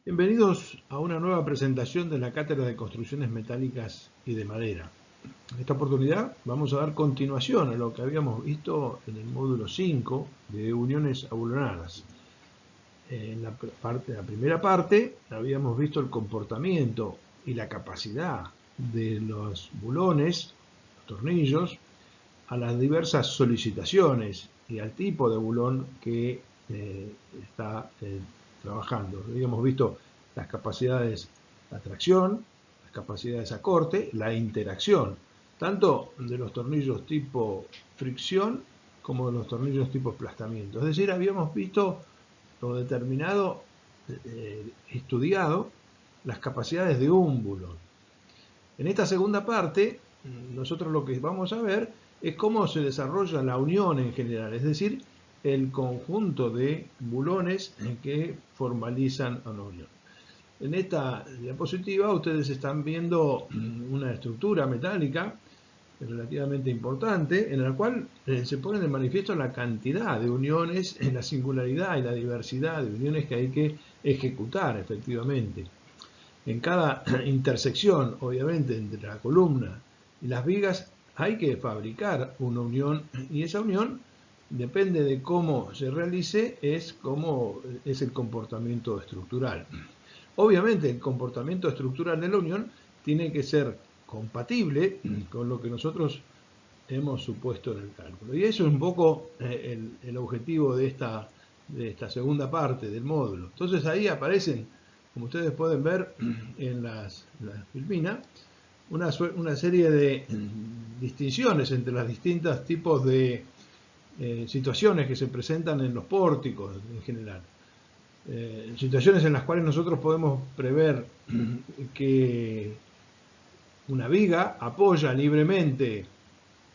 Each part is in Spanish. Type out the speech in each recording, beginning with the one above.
Bienvenidos a una nueva presentación de la Cátedra de Construcciones Metálicas y de Madera. En esta oportunidad vamos a dar continuación a lo que habíamos visto en el módulo 5 de uniones abulonadas. En la primera parte habíamos visto el comportamiento y la capacidad de los bulones, los tornillos, a las diversas solicitaciones y al tipo de bulón que está trabajando. Habíamos visto las capacidades de atracción, las capacidades a corte, la interacción, tanto de los tornillos tipo fricción como de los tornillos tipo aplastamiento. Es decir, habíamos visto lo determinado, estudiado las capacidades de un bulón. En esta segunda parte, nosotros lo que vamos a ver es cómo se desarrolla la unión en general, es decir, el conjunto de bulones que formalizan una unión. En esta diapositiva ustedes están viendo una estructura metálica relativamente importante en la cual se pone de manifiesto la cantidad de uniones, la singularidad y la diversidad de uniones que hay que ejecutar efectivamente. En cada intersección, obviamente, entre la columna y las vigas hay que fabricar una unión y esa unión depende de cómo se realice, es cómo es el comportamiento estructural. Obviamente el comportamiento estructural de la unión tiene que ser compatible con lo que nosotros hemos supuesto en el cálculo. Y eso es un poco el objetivo de esta segunda parte del módulo. Entonces ahí aparecen, como ustedes pueden ver en la filmina, una serie de distinciones entre los distintos tipos de situaciones que se presentan en los pórticos en general. Situaciones en las cuales nosotros podemos prever que una viga apoya libremente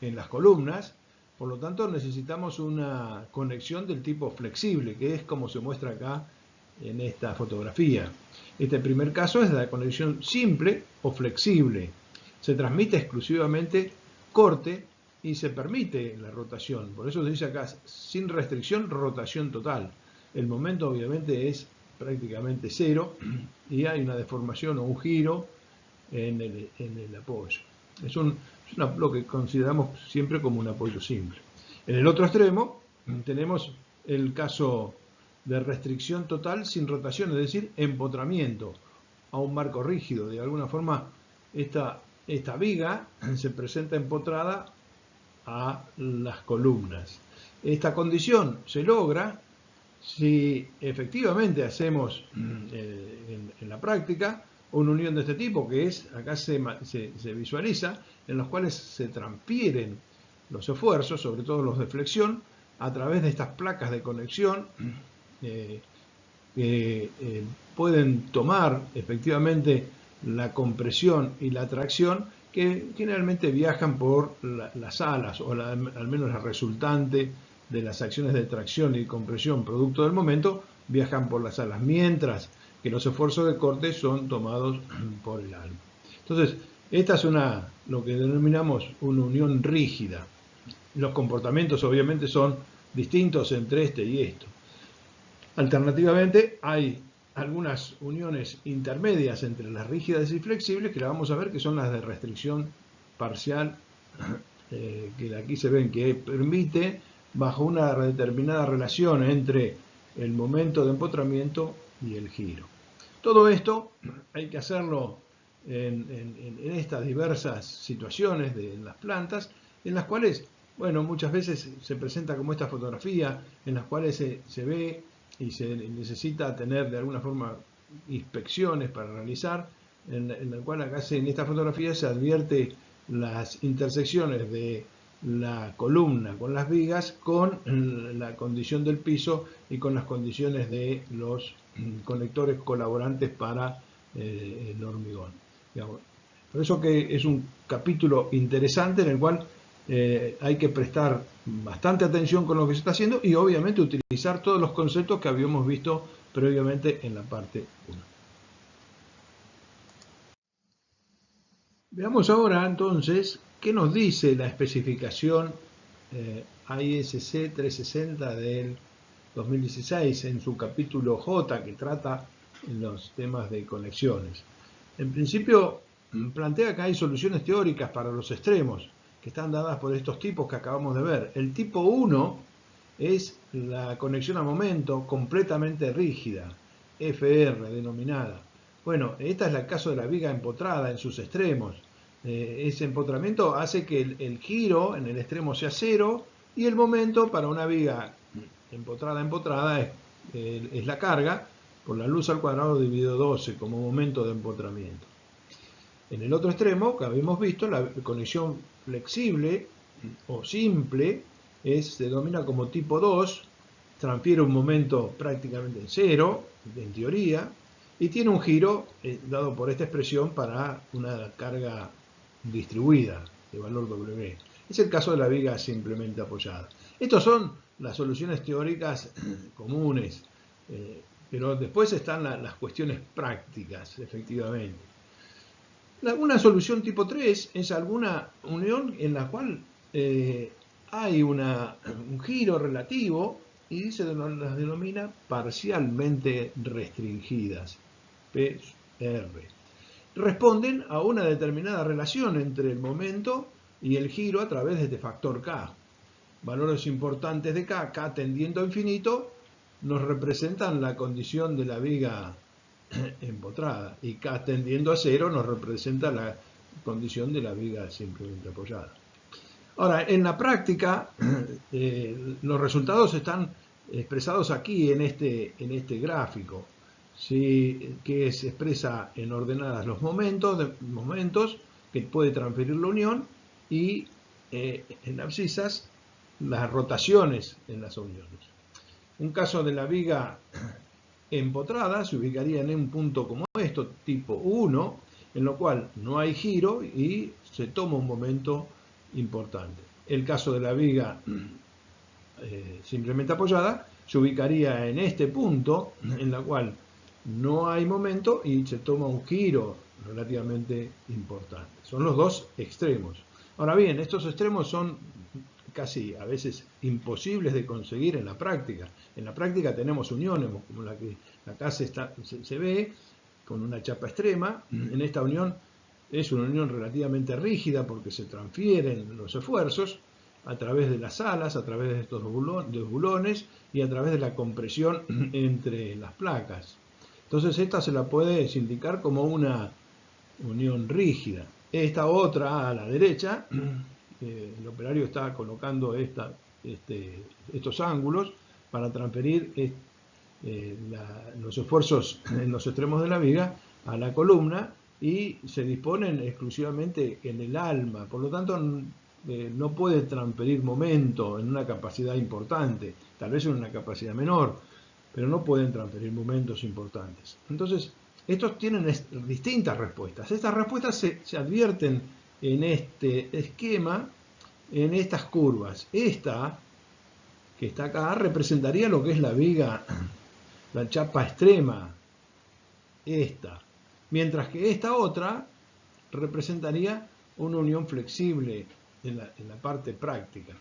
en las columnas, por lo tanto necesitamos una conexión del tipo flexible, que es como se muestra acá en esta fotografía. Este primer caso es la conexión simple o flexible. Se transmite exclusivamente corte y se permite la rotación. Por eso se dice acá, sin restricción, rotación total. El momento obviamente es prácticamente cero y hay una deformación o un giro en el apoyo. Es lo que consideramos siempre como un apoyo simple. En el otro extremo tenemos el caso de restricción total sin rotación, es decir, empotramiento a un marco rígido. De alguna forma, esta viga se presenta empotrada a las columnas. Esta condición se logra si efectivamente hacemos en la práctica una unión de este tipo, que es, acá se visualiza, en los cuales se transfieren los esfuerzos, sobre todo los de flexión, a través de estas placas de conexión que pueden tomar efectivamente la compresión y la tracción, que generalmente viajan por las alas, o al menos la resultante de las acciones de tracción y compresión producto del momento, viajan por las alas, mientras que los esfuerzos de corte son tomados por el alma. Entonces, esta es lo que denominamos una unión rígida. Los comportamientos obviamente son distintos entre este y esto. Alternativamente, hay algunas uniones intermedias entre las rígidas y flexibles que la vamos a ver, que son las de restricción parcial, que aquí se ven que permite, bajo una determinada relación entre el momento de empotramiento y el giro. Todo esto hay que hacerlo en estas diversas situaciones de las plantas, en las cuales, bueno, muchas veces se presenta como esta fotografía, en las cuales se ve y se necesita tener de alguna forma inspecciones para realizar, en la cual acá en esta fotografía se advierte las intersecciones de la columna con las vigas, con la condición del piso y con las condiciones de los conectores colaborantes para el hormigón. Por eso que es un capítulo interesante en el cual hay que prestar bastante atención con lo que se está haciendo y obviamente utilizar todos los conceptos que habíamos visto previamente en la parte 1. Veamos ahora entonces qué nos dice la especificación ISC 360 del 2016 en su capítulo J, que trata en los temas de conexiones. En principio, plantea que hay soluciones teóricas para los extremos, que están dadas por estos tipos que acabamos de ver. El tipo 1 es la conexión a momento completamente rígida, FR denominada. Bueno, esta es el caso de la viga empotrada en sus extremos. Ese empotramiento hace que el giro en el extremo sea 0 y el momento para una viga empotrada es la carga por la luz al cuadrado dividido 12 como momento de empotramiento. En el otro extremo, que habíamos visto, la conexión flexible o simple se denomina como tipo 2, transfiere un momento prácticamente en 0, en teoría, y tiene un giro dado por esta expresión para una carga distribuida de valor W. Es el caso de la viga simplemente apoyada. Estas son las soluciones teóricas comunes, pero después están las cuestiones prácticas, efectivamente. Una solución tipo 3 es alguna unión en la cual hay un giro relativo y se las denomina parcialmente restringidas, PR. Responden a una determinada relación entre el momento y el giro a través de este factor K. Valores importantes de K, K tendiendo a infinito, nos representan la condición de la viga empotrada, y K tendiendo a 0 nos representa la condición de la viga simplemente apoyada. Ahora, en la práctica, los resultados están expresados aquí en este gráfico, ¿sí? Que se expresa en ordenadas los momentos que puede transferir la unión y en abscisas las rotaciones en las uniones. Un caso de la viga empotrada se ubicaría en un punto como esto, tipo 1, en lo cual no hay giro y se toma un momento importante. El caso de la viga simplemente apoyada se ubicaría en este punto, en la cual no hay momento y se toma un giro relativamente importante. Son los dos extremos. Ahora bien, estos extremos son casi a veces imposibles de conseguir en la práctica. En la práctica tenemos uniones, como la que acá se ve, con una chapa extrema. En esta unión es una unión relativamente rígida porque se transfieren los esfuerzos a través de las alas, a través de estos bulones y a través de la compresión entre las placas. Entonces esta se la puede indicar como una unión rígida. Esta otra a la derecha, el operario está colocando estos ángulos para transferir los esfuerzos en los extremos de la viga a la columna y se disponen exclusivamente en el alma. Por lo tanto, no puede transferir momento en una capacidad importante, tal vez en una capacidad menor, pero no pueden transferir momentos importantes. Entonces, estos tienen distintas respuestas. Estas respuestas se advierten en este esquema, en estas curvas. Esta, que está acá, representaría lo que es la viga, la chapa extrema, esta. Mientras que esta otra representaría una unión flexible en la parte práctica.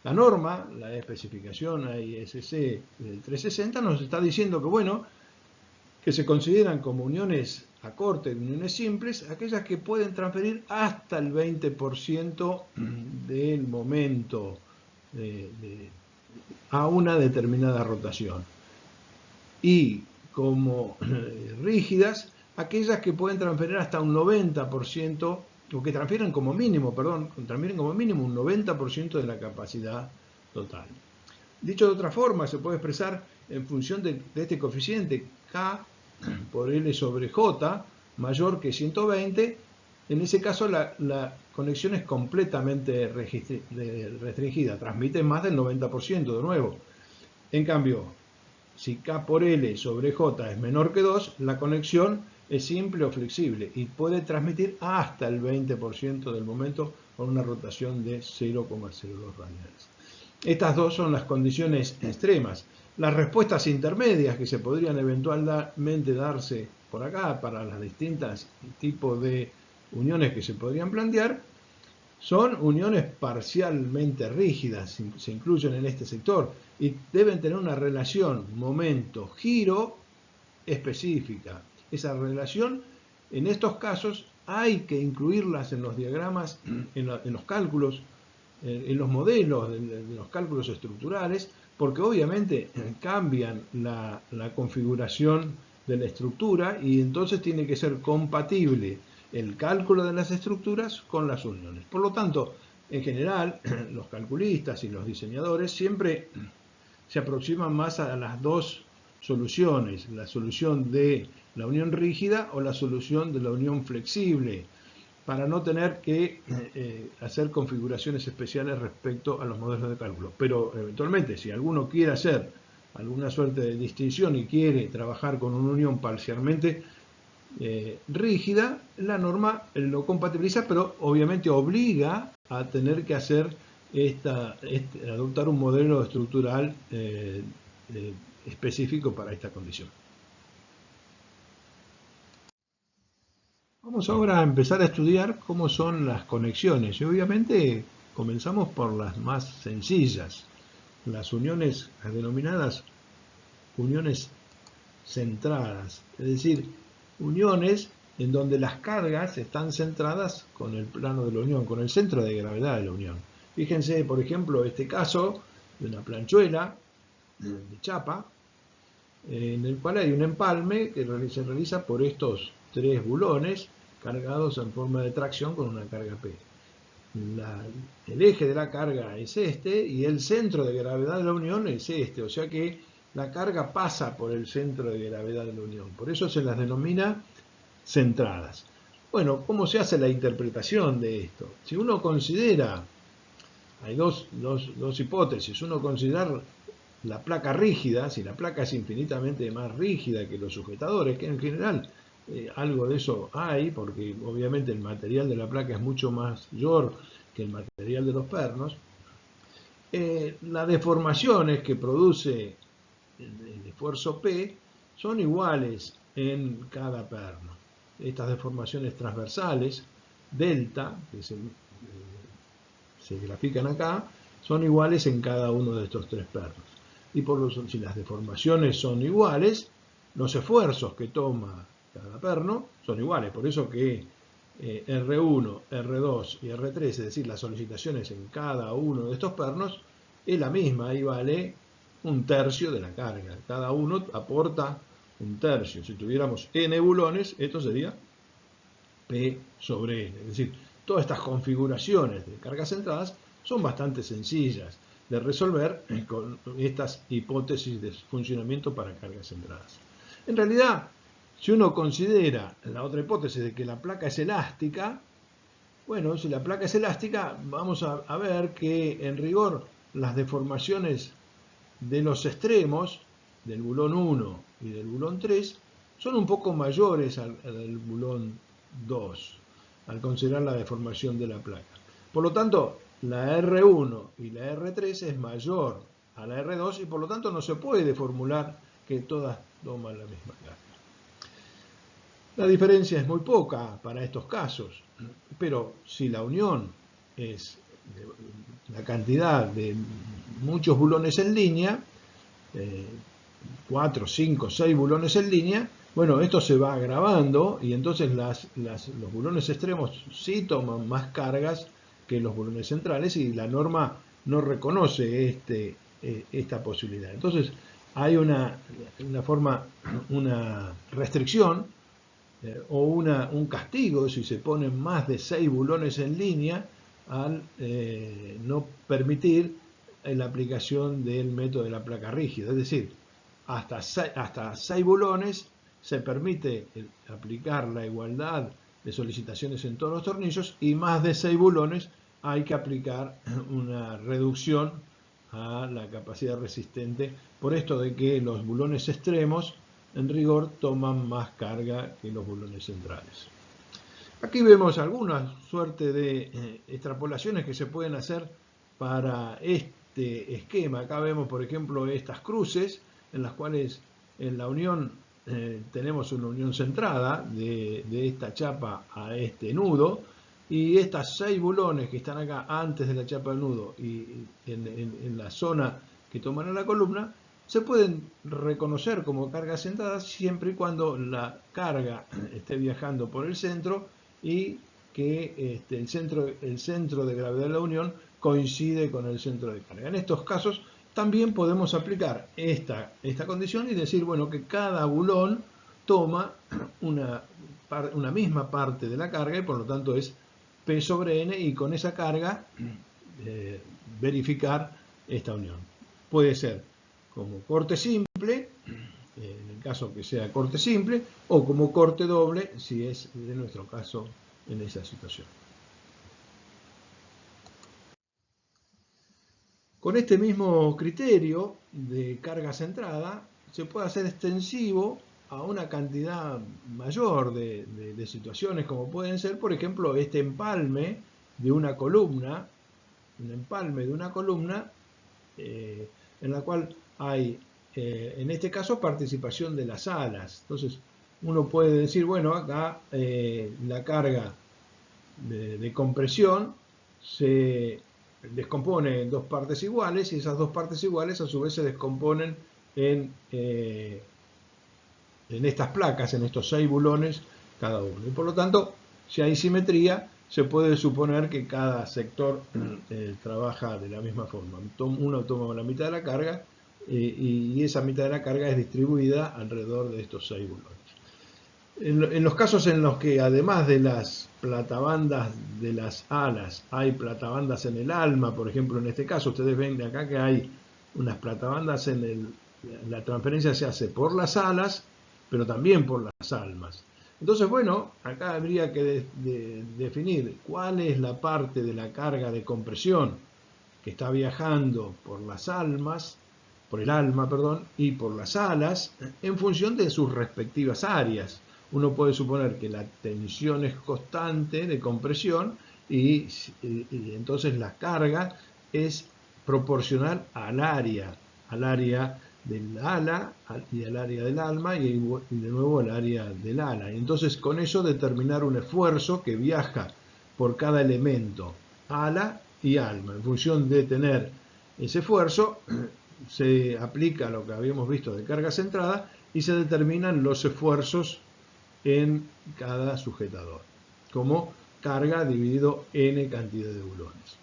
La norma, la especificación ISC del 360, nos está diciendo que, bueno, que se consideran como uniones a corte, uniones simples, aquellas que pueden transferir hasta el 20% del momento a una determinada rotación. Y como rígidas, aquellas que pueden transferir hasta un 90%, o que transfieren como mínimo, transfieren como mínimo un 90% de la capacidad total. Dicho de otra forma, se puede expresar en función de este coeficiente K por L sobre J mayor que 120. En ese caso la conexión es completamente restringida, transmite más del 90% de nuevo. En cambio, si K por L sobre J es menor que 2, la conexión es simple o flexible y puede transmitir hasta el 20% del momento con una rotación de 0,02 radianes. Estas dos son las condiciones extremas. Las respuestas intermedias que se podrían eventualmente darse por acá para las distintas tipos de uniones que se podrían plantear son uniones parcialmente rígidas, se incluyen en este sector y deben tener una relación momento-giro específica. Esa relación, en estos casos, hay que incluirlas en los diagramas, en los cálculos, en los modelos de los cálculos estructurales, porque obviamente cambian la configuración de la estructura y entonces tiene que ser compatible el cálculo de las estructuras con las uniones. Por lo tanto, en general, los calculistas y los diseñadores siempre se aproximan más a las dos soluciones, la solución de la unión rígida o la solución de la unión flexible, para no tener que hacer configuraciones especiales respecto a los modelos de cálculo. Pero eventualmente, si alguno quiere hacer alguna suerte de distinción y quiere trabajar con una unión parcialmente rígida, la norma lo compatibiliza, pero obviamente obliga a tener que hacer adoptar un modelo estructural específico para esta condición. Vamos ahora a empezar a estudiar cómo son las conexiones y obviamente comenzamos por las más sencillas, las uniones denominadas uniones centradas, es decir, uniones en donde las cargas están centradas con el plano de la unión, con el centro de gravedad de la unión. Fíjense, por ejemplo, este caso de una planchuela de chapa, en el cual hay un empalme que se realiza por estos tres bulones cargados en forma de tracción con una carga P. El eje de la carga es este y el centro de gravedad de la unión es este, o sea que la carga pasa por el centro de gravedad de la unión. Por eso se las denomina centradas. Bueno, ¿cómo se hace la interpretación de esto? Si uno considera, hay dos hipótesis, uno considera la placa rígida, si la placa es infinitamente más rígida que los sujetadores, que en general algo de eso hay, porque obviamente el material de la placa es mucho mayor que el material de los pernos, las deformaciones que produce el esfuerzo P son iguales en cada perno. Estas deformaciones transversales, delta, que se grafican acá, son iguales en cada uno de estos tres pernos. Y si las deformaciones son iguales, los esfuerzos que toma cada perno son iguales. Por eso que R1, R2 y R3, es decir, las solicitaciones en cada uno de estos pernos, es la misma, ahí vale un tercio de la carga. Cada uno aporta un tercio. Si tuviéramos N bulones, esto sería P sobre N. Es decir, todas estas configuraciones de cargas centradas son bastante sencillas de resolver con estas hipótesis de funcionamiento para cargas centradas. En realidad, si uno considera la otra hipótesis de que la placa es elástica, bueno, si la placa es elástica, vamos a ver que en rigor las deformaciones de los extremos del bulón 1 y del bulón 3 son un poco mayores al bulón 2, al considerar la deformación de la placa. Por lo tanto, la R1 y la R3 es mayor a la R2 y por lo tanto no se puede formular que todas toman la misma carga. La diferencia es muy poca para estos casos, pero si la unión es la cantidad de muchos bulones en línea, 4, 5, 6 bulones en línea, bueno, esto se va agravando y entonces los bulones extremos sí toman más cargas que los bulones centrales y la norma no reconoce esta posibilidad. Entonces hay una restricción o un castigo si se ponen más de 6 bulones en línea al no permitir la aplicación del método de la placa rígida. Es decir, hasta 6 bulones se permite aplicar la igualdad de solicitaciones en todos los tornillos y más de 6 bulones hay que aplicar una reducción a la capacidad resistente por esto de que los bulones extremos en rigor toman más carga que los bulones centrales. Aquí vemos alguna suerte de extrapolaciones que se pueden hacer para este esquema. Acá vemos, por ejemplo, estas cruces en las cuales en la unión tenemos una unión centrada de esta chapa a este nudo y estas 6 bulones que están acá antes de la chapa del nudo y en la zona que toman a la columna se pueden reconocer como cargas centradas siempre y cuando la carga esté viajando por el centro y que el centro de gravedad de la unión coincide con el centro de carga. En estos casos también podemos aplicar esta condición y decir, bueno, que cada bulón toma una misma parte de la carga y por lo tanto es P sobre N, y con esa carga verificar esta unión. Puede ser como corte simple, en el caso que sea corte simple, o como corte doble, si es de nuestro caso en esa situación. Con este mismo criterio de carga centrada, se puede hacer extensivo a una cantidad mayor de situaciones, como pueden ser, por ejemplo, este empalme de una columna, en la cual hay, en este caso, participación de las alas. Entonces, uno puede decir, bueno, acá la carga de compresión se descompone en dos partes iguales, y esas dos partes iguales a su vez se descomponen en estas placas, en estos 6 bulones cada uno. Y por lo tanto, si hay simetría, se puede suponer que cada sector trabaja de la misma forma. Uno toma la mitad de la carga y esa mitad de la carga es distribuida alrededor de estos 6 bulones. En los casos en los que además de las platabandas de las alas hay platabandas en el alma, por ejemplo en este caso ustedes ven de acá que hay unas platabandas la transferencia se hace por las alas, pero también por las almas. Entonces, bueno, acá habría que definir cuál es la parte de la carga de compresión que está viajando por las almas, por el alma, perdón, y por las alas, en función de sus respectivas áreas. Uno puede suponer que la tensión es constante de compresión y entonces la carga es proporcional al área del ala y al área del alma y de nuevo al área del ala. Entonces con eso determinar un esfuerzo que viaja por cada elemento, ala y alma. En función de tener ese esfuerzo se aplica lo que habíamos visto de carga centrada y se determinan los esfuerzos en cada sujetador, como carga dividido n cantidad de bulones.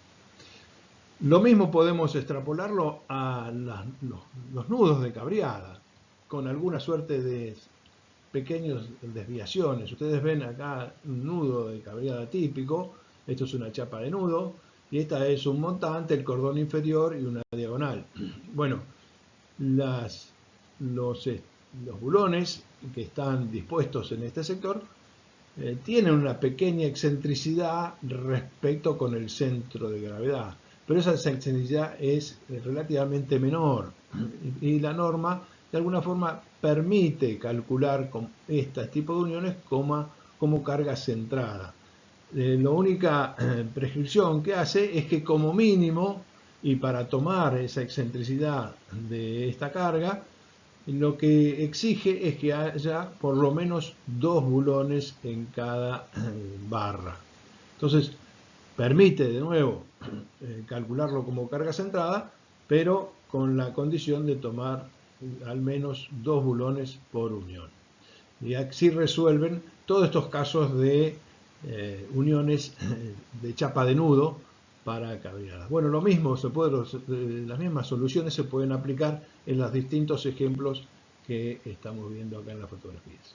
Lo mismo podemos extrapolarlo a los nudos de cabreada, con alguna suerte de pequeñas desviaciones. Ustedes ven acá un nudo de cabreada típico, esto es una chapa de nudo, y esta es un montante, el cordón inferior y una diagonal. Bueno, los bulones que están dispuestos en este sector tienen una pequeña excentricidad respecto con el centro de gravedad, pero esa excentricidad es relativamente menor y la norma de alguna forma permite calcular con este tipo de uniones como carga centrada. La única prescripción que hace es que como mínimo, y para tomar esa excentricidad de esta carga, lo que exige es que haya por lo menos 2 bulones en cada barra. Entonces, permite de nuevo calcularlo como carga centrada, pero con la condición de tomar al menos 2 bulones por unión. Y así resuelven todos estos casos de uniones de chapa de nudo para cabreadas. Bueno, lo mismo las mismas soluciones se pueden aplicar en los distintos ejemplos que estamos viendo acá en las fotografías.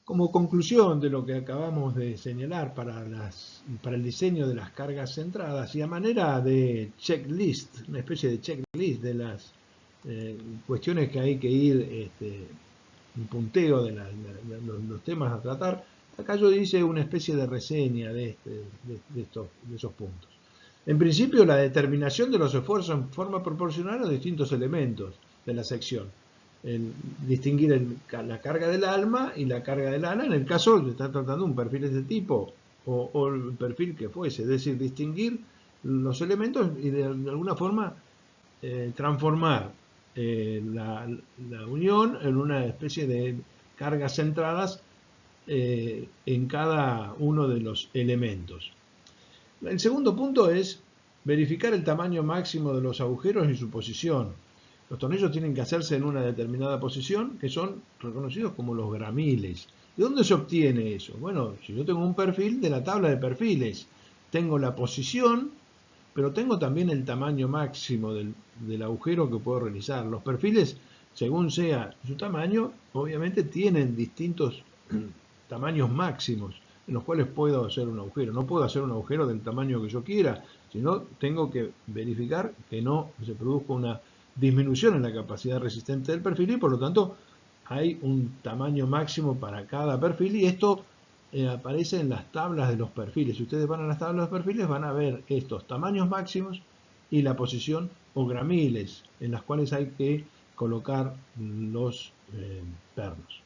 Como conclusión de lo que acabamos de señalar para el diseño de las cargas centradas y a manera de checklist, una especie de checklist de las cuestiones que hay que ir, un punteo de los temas a tratar, acá yo hice una especie de reseña de esos puntos. En principio, la determinación de los esfuerzos en forma proporcional a los distintos elementos de la sección. Distinguir la carga del alma y la carga del ala, en el caso de estar tratando un perfil de este tipo, o el perfil que fuese, es decir, distinguir los elementos y de alguna forma transformar la unión en una especie de cargas centradas en cada uno de los elementos. El segundo punto es Verificar el tamaño máximo de los agujeros y su posición. Los tornillos tienen que hacerse en una determinada posición, que son reconocidos como los gramiles. ¿De dónde se obtiene eso? Bueno, si yo tengo un perfil, de la tabla de perfiles, tengo la posición, pero tengo también el tamaño máximo del agujero que puedo realizar. Los perfiles, según sea su tamaño, obviamente tienen distintos tamaños máximos en los cuales puedo hacer un agujero. No puedo hacer un agujero del tamaño que yo quiera, sino tengo que verificar que no se produzca una disminución en la capacidad resistente del perfil y por lo tanto hay un tamaño máximo para cada perfil y esto aparece en las tablas de los perfiles. Si ustedes van a las tablas de los perfiles van a ver estos tamaños máximos y la posición o gramiles en las cuales hay que colocar los pernos.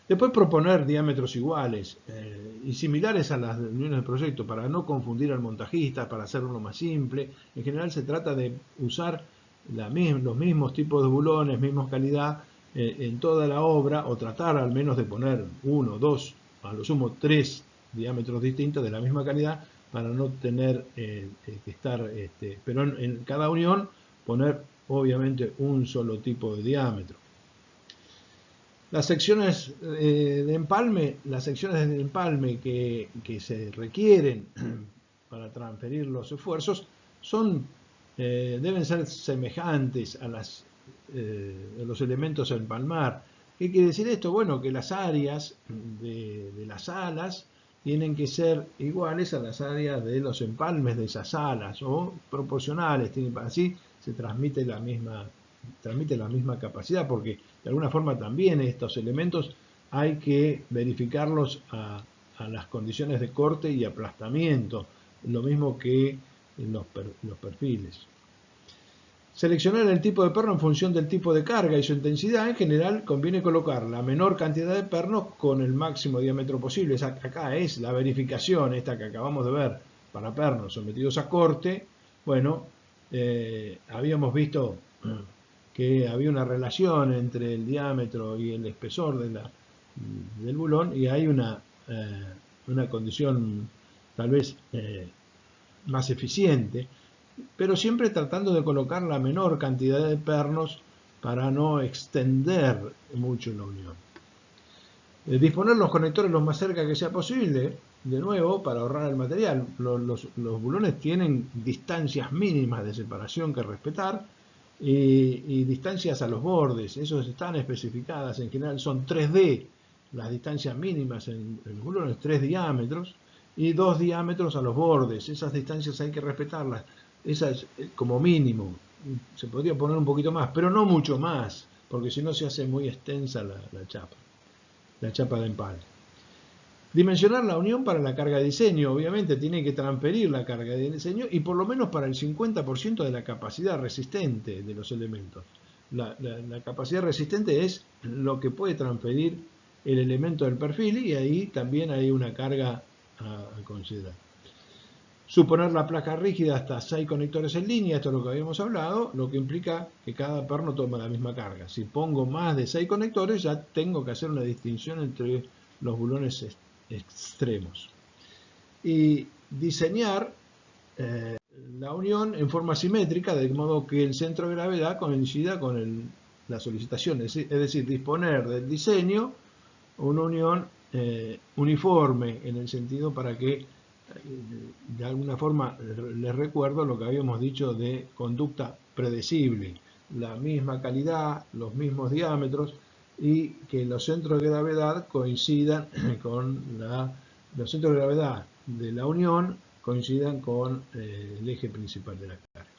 Después proponer diámetros iguales y similares a las uniones de proyecto para no confundir al montajista, para hacerlo más simple. En general se trata de usar los mismos tipos de bulones, misma calidad en toda la obra o tratar al menos de poner uno, dos, a lo sumo tres diámetros distintos de la misma calidad para no tener que estar, pero en cada unión poner obviamente un solo tipo de diámetro. Las secciones de empalme, que se requieren para transferir los esfuerzos deben ser semejantes a los elementos a empalmar. ¿Qué quiere decir esto? Bueno, que las áreas de las alas tienen que ser iguales a las áreas de los empalmes de esas alas o proporcionales. Así se transmite la misma capacidad, porque de alguna forma también estos elementos hay que verificarlos a las condiciones de corte y aplastamiento, lo mismo que los perfiles. Seleccionar el tipo de perno en función del tipo de carga y su intensidad. En general conviene colocar la menor cantidad de pernos con el máximo diámetro posible. Acá es la verificación, esta que acabamos de ver, para pernos sometidos a corte. Bueno, habíamos visto que había una relación entre el diámetro y el espesor del bulón y hay una condición tal vez más eficiente, pero siempre tratando de colocar la menor cantidad de pernos para no extender mucho la unión. Disponer los conectores lo más cerca que sea posible, de nuevo, para ahorrar el material. Los bulones tienen distancias mínimas de separación que respetar y distancias a los bordes, esos están especificadas, en general son 3D, las distancias mínimas en los bulones, 3 diámetros y 2 diámetros a los bordes, esas distancias hay que respetarlas, esas como mínimo, se podría poner un poquito más, pero no mucho más, porque si no se hace muy extensa la chapa de empalme. Dimensionar la unión para la carga de diseño, obviamente tiene que transferir la carga de diseño y por lo menos para el 50% de la capacidad resistente de los elementos. La capacidad resistente es lo que puede transferir el elemento del perfil y ahí también hay una carga a considerar. Suponer la placa rígida hasta 6 conectores en línea, esto es lo que habíamos hablado, lo que implica que cada perno toma la misma carga. Si pongo más de 6 conectores ya tengo que hacer una distinción entre los bulones extremos. Y diseñar la unión en forma simétrica, de modo que el centro de gravedad coincida con la solicitación. Es decir, disponer del diseño una unión uniforme, en el sentido para que, de alguna forma, les recuerdo lo que habíamos dicho de conducta predecible. La misma calidad, los mismos diámetros, y que los centros de gravedad coincidan con los centros de gravedad de la unión coincidan con el eje principal de la carga.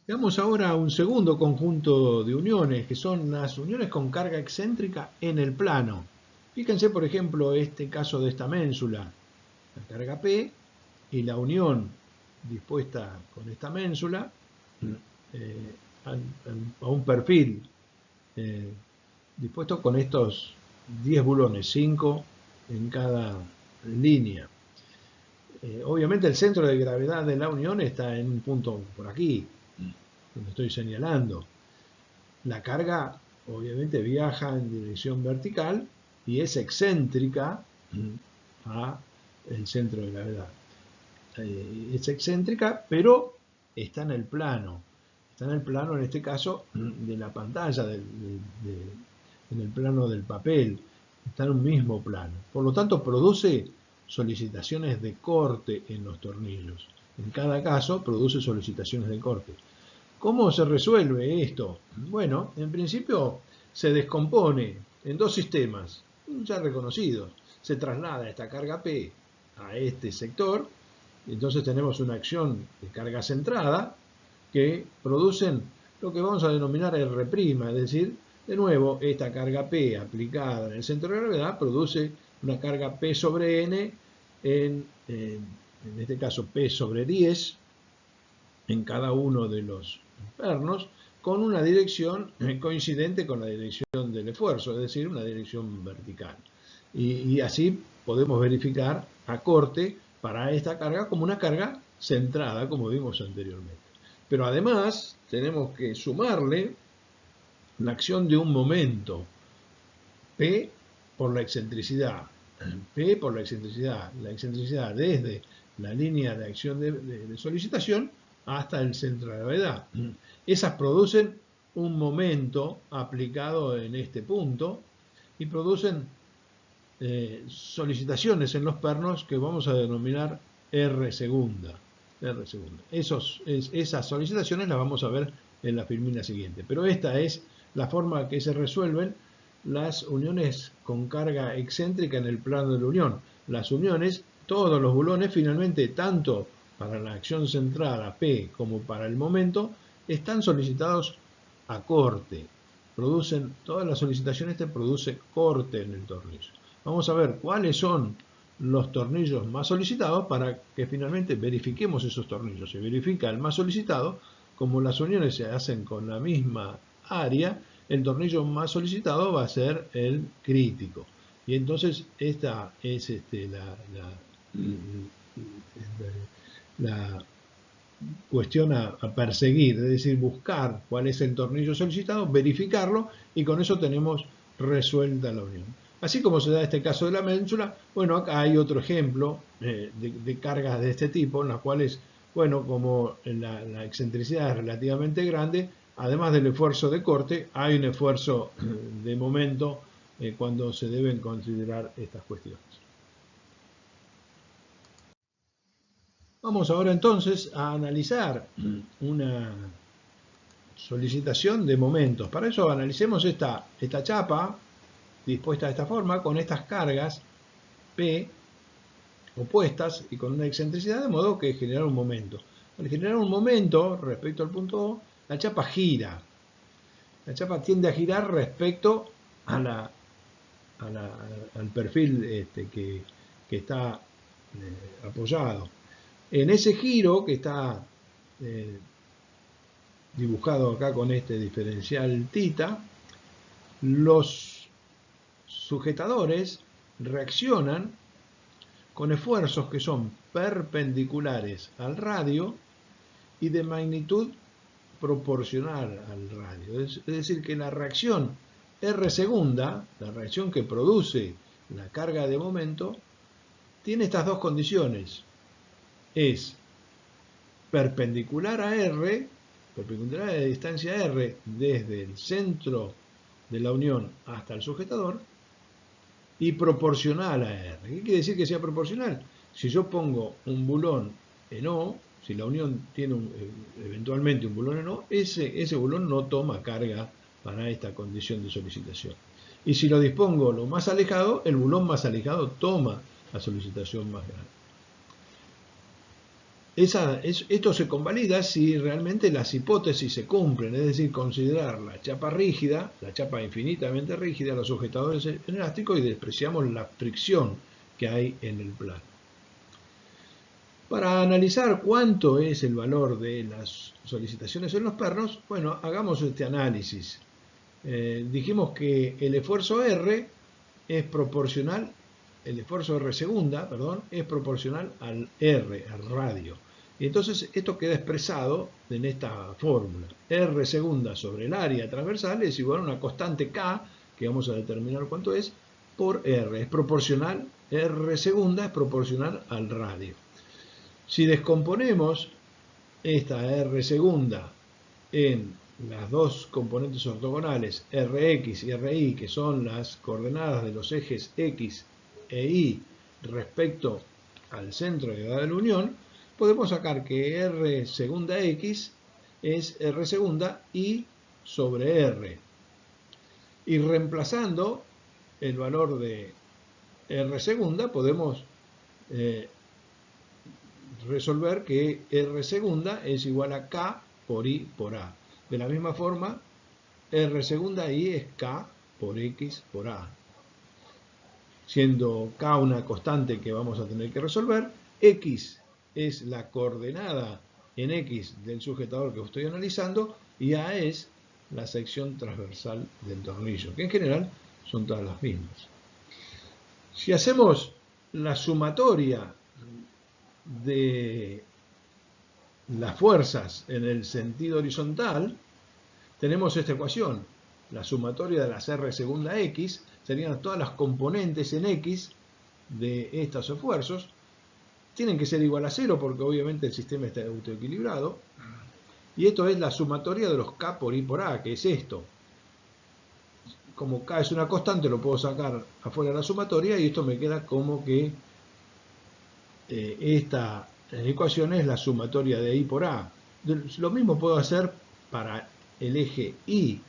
Veamos ahora un segundo conjunto de uniones, que son las uniones con carga excéntrica en el plano. Fíjense, por ejemplo, este caso de esta ménsula, la carga P y la unión dispuesta con esta ménsula a un perfil dispuesto con estos 10 bulones, 5 en cada línea. Obviamente el centro de gravedad de la unión está en un punto por aquí, donde estoy señalando. La carga obviamente viaja en dirección vertical y es excéntrica a el centro de gravedad. Es excéntrica, pero está en el plano. Está en el plano, en este caso, de la pantalla, en el plano del papel. Está en un mismo plano. Por lo tanto, produce solicitaciones de corte en los tornillos. En cada caso, produce solicitaciones de corte. ¿Cómo se resuelve esto? Bueno, en principio se descompone en dos sistemas ya reconocidos. Se traslada esta carga P a este sector, entonces tenemos una acción de carga centrada que producen lo que vamos a denominar R', es decir, de nuevo, esta carga P aplicada en el centro de gravedad produce una carga P sobre N, en este caso P sobre 10, en cada uno de los pernos, con una dirección coincidente con la dirección del esfuerzo, es decir, una dirección vertical. Y así podemos verificar a corte para esta carga como una carga centrada, como vimos anteriormente. Pero además tenemos que sumarle la acción de un momento, P por la excentricidad. P por la excentricidad desde la línea de acción de solicitación hasta el centro de gravedad. Esas producen un momento aplicado en este punto y producen solicitaciones en los pernos que vamos a denominar R segunda. Esas solicitaciones las vamos a ver en la filmina siguiente. Pero esta es la forma que se resuelven las uniones con carga excéntrica en el plano de la unión. Las uniones, todos los bulones finalmente, tanto para la acción centrada P como para el momento, están solicitados a corte. Todas las solicitaciones te produce corte en el tornillo. Vamos a ver cuáles son los tornillos más solicitados para que finalmente verifiquemos esos tornillos. Se verifica el más solicitado, como las uniones se hacen con la misma área, el tornillo más solicitado va a ser el crítico. Y entonces esta es la cuestión a perseguir, es decir, buscar cuál es el tornillo solicitado, verificarlo y con eso tenemos resuelta la unión. Así como se da este caso de la médula, bueno, acá hay otro ejemplo de cargas de este tipo, en las cuales, bueno, como la excentricidad es relativamente grande, además del esfuerzo de corte, hay un esfuerzo de momento cuando se deben considerar estas cuestiones. Vamos ahora entonces a analizar una solicitación de momentos. Para eso analicemos esta chapa dispuesta de esta forma, con estas cargas P opuestas y con una excentricidad, de modo que genera un momento. Al generar un momento respecto al punto O, la chapa gira. La chapa tiende a girar respecto al perfil que está apoyado. En ese giro que está dibujado acá con este diferencial θ, los sujetadores reaccionan con esfuerzos que son perpendiculares al radio y de magnitud proporcional al radio. Es decir, que la reacción R segunda, la reacción que produce la carga de momento, tiene estas dos condiciones. Es perpendicular a R, perpendicular a la distancia R desde el centro de la unión hasta el sujetador, y proporcional a R. ¿Qué quiere decir que sea proporcional? Si yo pongo un bulón en O, si la unión tiene eventualmente un bulón en O, ese bulón no toma carga para esta condición de solicitación. Y si lo dispongo lo más alejado, el bulón más alejado toma la solicitación más grande. Esto se convalida si realmente las hipótesis se cumplen, es decir, considerar la chapa rígida, la chapa infinitamente rígida, los sujetadores elásticos y despreciamos la fricción que hay en el plano. Para analizar cuánto es el valor de las solicitaciones en los pernos, bueno, hagamos este análisis. Dijimos que el esfuerzo R es proporcional, el esfuerzo R segunda, perdón, es proporcional al R, al radio. Y entonces esto queda expresado en esta fórmula. R segunda sobre el área transversal es igual a una constante K, que vamos a determinar cuánto es, por R. Es proporcional R segunda es proporcional al radio. Si descomponemos esta R segunda en las dos componentes ortogonales Rx y Ri, que son las coordenadas de los ejes X e Y respecto al centro de gravedad de la unión, podemos sacar que R segunda X es R segunda Y sobre R. Y reemplazando el valor de R segunda, podemos resolver que R segunda es igual a K por I por A. De la misma forma, R segunda I es K por X por A. Siendo K una constante que vamos a tener que resolver, X es la coordenada en X del sujetador que estoy analizando y A es la sección transversal del tornillo, que en general son todas las mismas. Si hacemos la sumatoria de las fuerzas en el sentido horizontal, tenemos esta ecuación. La sumatoria de las R segunda X serían todas las componentes en X de estos esfuerzos. Tienen que ser igual a 0 porque obviamente el sistema está autoequilibrado. Y esto es la sumatoria de los K por I por A, que es esto. Como K es una constante, lo puedo sacar afuera de la sumatoria y esto me queda como que esta ecuación es la sumatoria de I por A. Lo mismo puedo hacer para el eje Y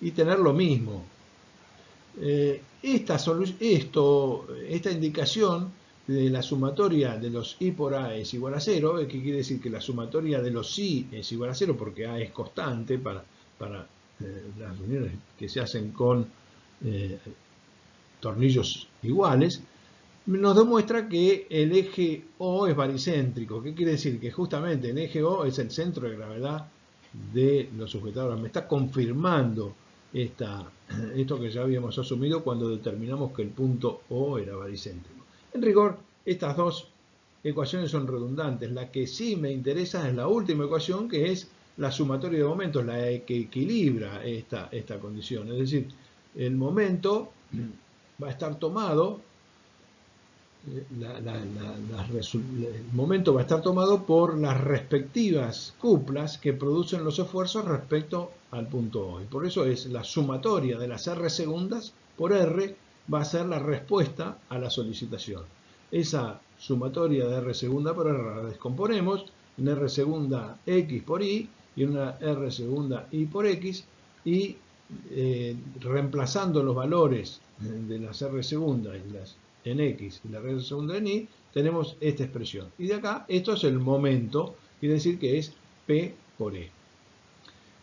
y tener lo mismo. Esta indicación de la sumatoria de los I por A es igual a 0, que quiere decir que la sumatoria de los I es igual a 0 porque A es constante para las uniones que se hacen con tornillos iguales, nos demuestra que el eje O es baricéntrico. ¿Qué quiere decir? Que justamente el eje O es el centro de gravedad de los sujetadores. Me está confirmando esto que ya habíamos asumido cuando determinamos que el punto O era baricéntrico. En rigor, estas dos ecuaciones son redundantes. La que sí me interesa es la última ecuación, que es la sumatoria de momentos, la que equilibra esta condición. Es decir, el momento va a estar tomado, el momento va a estar tomado por las respectivas cuplas que producen los esfuerzos respecto al punto O. Y por eso es la sumatoria de las R segundas por R va a ser la respuesta a la solicitación. Esa sumatoria de R segunda por R la descomponemos en R segunda X por Y y en una R segunda Y por X y reemplazando los valores de las R segunda y las en X y la R segunda en Y, tenemos esta expresión. Y de acá, esto es el momento, quiere decir que es P por E,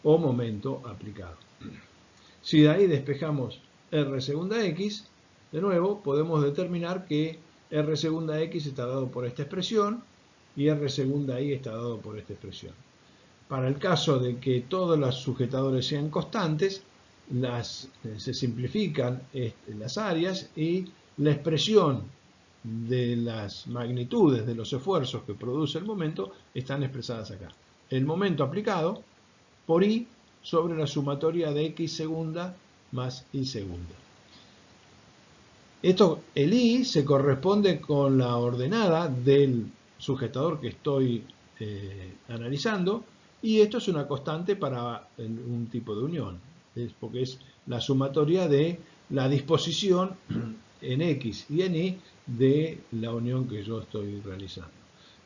o momento aplicado. Si de ahí despejamos R segunda X, de nuevo podemos determinar que R segunda X está dado por esta expresión y R segunda Y está dado por esta expresión. Para el caso de que todos los sujetadores sean constantes, se simplifican las áreas y la expresión de las magnitudes de los esfuerzos que produce el momento están expresadas acá. El momento aplicado por I sobre la sumatoria de X segunda más Y segunda. El I se corresponde con la ordenada del sujetador que estoy analizando y esto es una constante para un tipo de unión, porque es la sumatoria de la disposición en X y en Y de la unión que yo estoy realizando.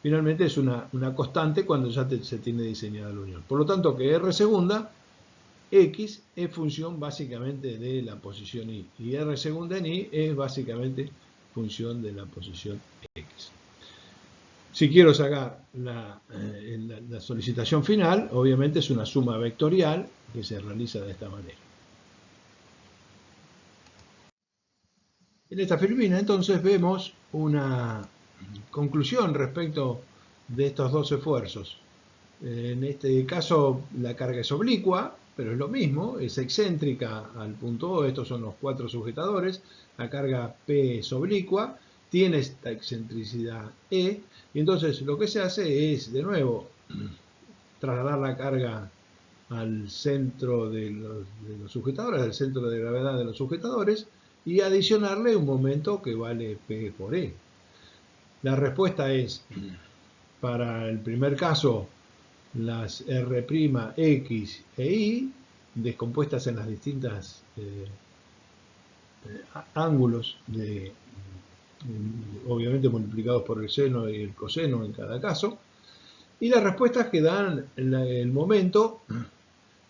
Finalmente es una constante cuando ya se tiene diseñada la unión. Por lo tanto que R segunda X es función básicamente de la posición Y y R segunda en Y es básicamente función de la posición X. Si quiero sacar la solicitación final, obviamente es una suma vectorial que se realiza de esta manera. En esta filmina entonces vemos una conclusión respecto de estos dos esfuerzos. En este caso la carga es oblicua, pero es lo mismo, es excéntrica al punto O, estos son los 4 sujetadores, la carga P es oblicua, tiene esta excentricidad E, y entonces lo que se hace es, de nuevo, trasladar la carga al centro de los sujetadores, al centro de gravedad de los sujetadores, y adicionarle un momento que vale P por E. La respuesta es, para el primer caso, las R' X e Y, descompuestas en las distintas ángulos, obviamente multiplicados por el seno y el coseno en cada caso, y las respuestas que dan el momento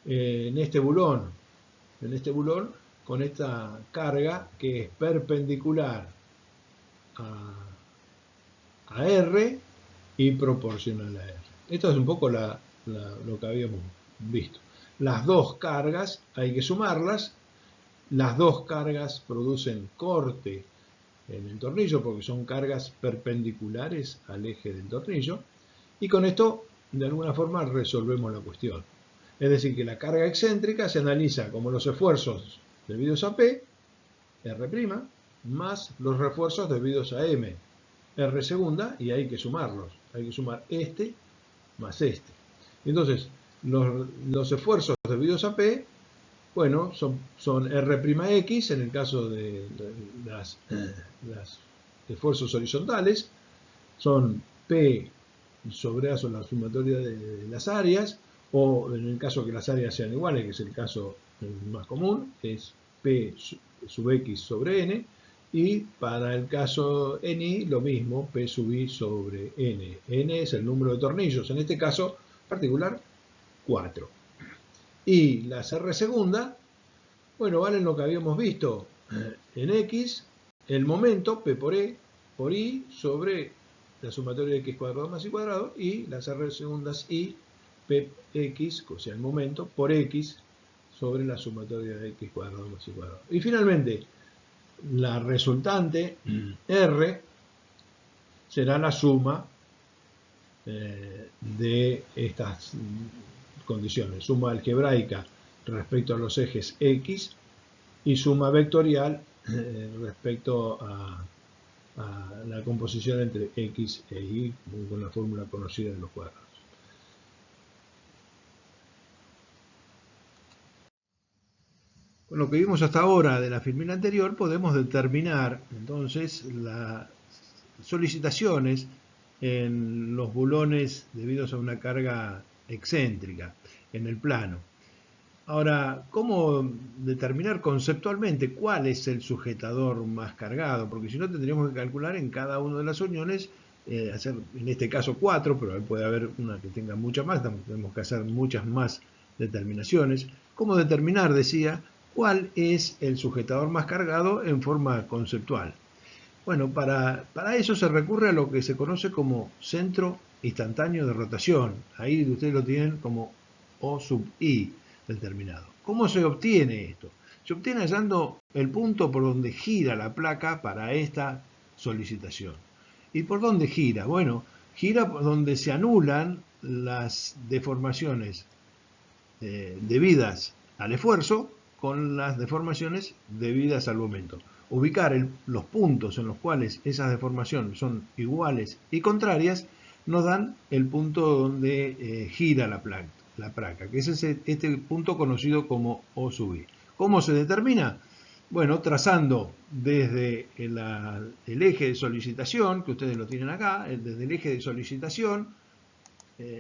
en este bulón, con esta carga que es perpendicular a R y proporcional a R. Esto es un poco lo que habíamos visto. Las dos cargas hay que sumarlas. Las dos cargas producen corte en el tornillo porque son cargas perpendiculares al eje del tornillo. Y con esto, de alguna forma, resolvemos la cuestión. Es decir, que la carga excéntrica se analiza como los esfuerzos debidos a P, R', más los refuerzos debidos a M, R segunda, y hay que sumarlos. Hay que sumar este más este. Entonces, los esfuerzos debidos a P, bueno, son R'X en el caso de las esfuerzos horizontales, son P sobre A son la sumatoria de las áreas, o en el caso que las áreas sean iguales, que es el caso más común, es P sub X sobre N, y para el caso NI lo mismo, P sub I sobre N. N es el número de tornillos, en este caso particular 4. Y las R segunda, bueno, valen lo que habíamos visto en X, el momento, P por E por I sobre la sumatoria de X cuadrado más Y cuadrado, y las R segundas I, Px, o sea, el momento, por X sobre la sumatoria de X cuadrado más Y cuadrado. Y finalmente, la resultante, R, será la suma de estas condiciones. Suma algebraica respecto a los ejes X y suma vectorial respecto a la composición entre X e Y con la fórmula conocida de los cuadrados. Con lo que vimos hasta ahora de la filmina anterior, podemos determinar entonces las solicitaciones en los bulones debidos a una carga excéntrica en el plano. Ahora, ¿cómo determinar conceptualmente cuál es el sujetador más cargado? Porque si no, tendríamos que calcular en cada una de las uniones, hacer en este caso 4, pero puede haber una que tenga muchas más, tenemos que hacer muchas más determinaciones. ¿Cómo determinar, decía, cuál es el sujetador más cargado en forma conceptual? Bueno, para eso se recurre a lo que se conoce como centro instantáneo de rotación. Ahí ustedes lo tienen como O sub I determinado. ¿Cómo se obtiene esto? Se obtiene hallando el punto por donde gira la placa para esta solicitación. ¿Y por dónde gira? Bueno, gira por donde se anulan las deformaciones debidas al esfuerzo con las deformaciones debidas al momento. Ubicar los puntos en los cuales esas deformaciones son iguales y contrarias nos dan el punto donde gira la placa, que es este punto conocido como O sub I. ¿Cómo se determina? Bueno, trazando desde el eje de solicitación, que ustedes lo tienen acá, desde el eje de solicitación,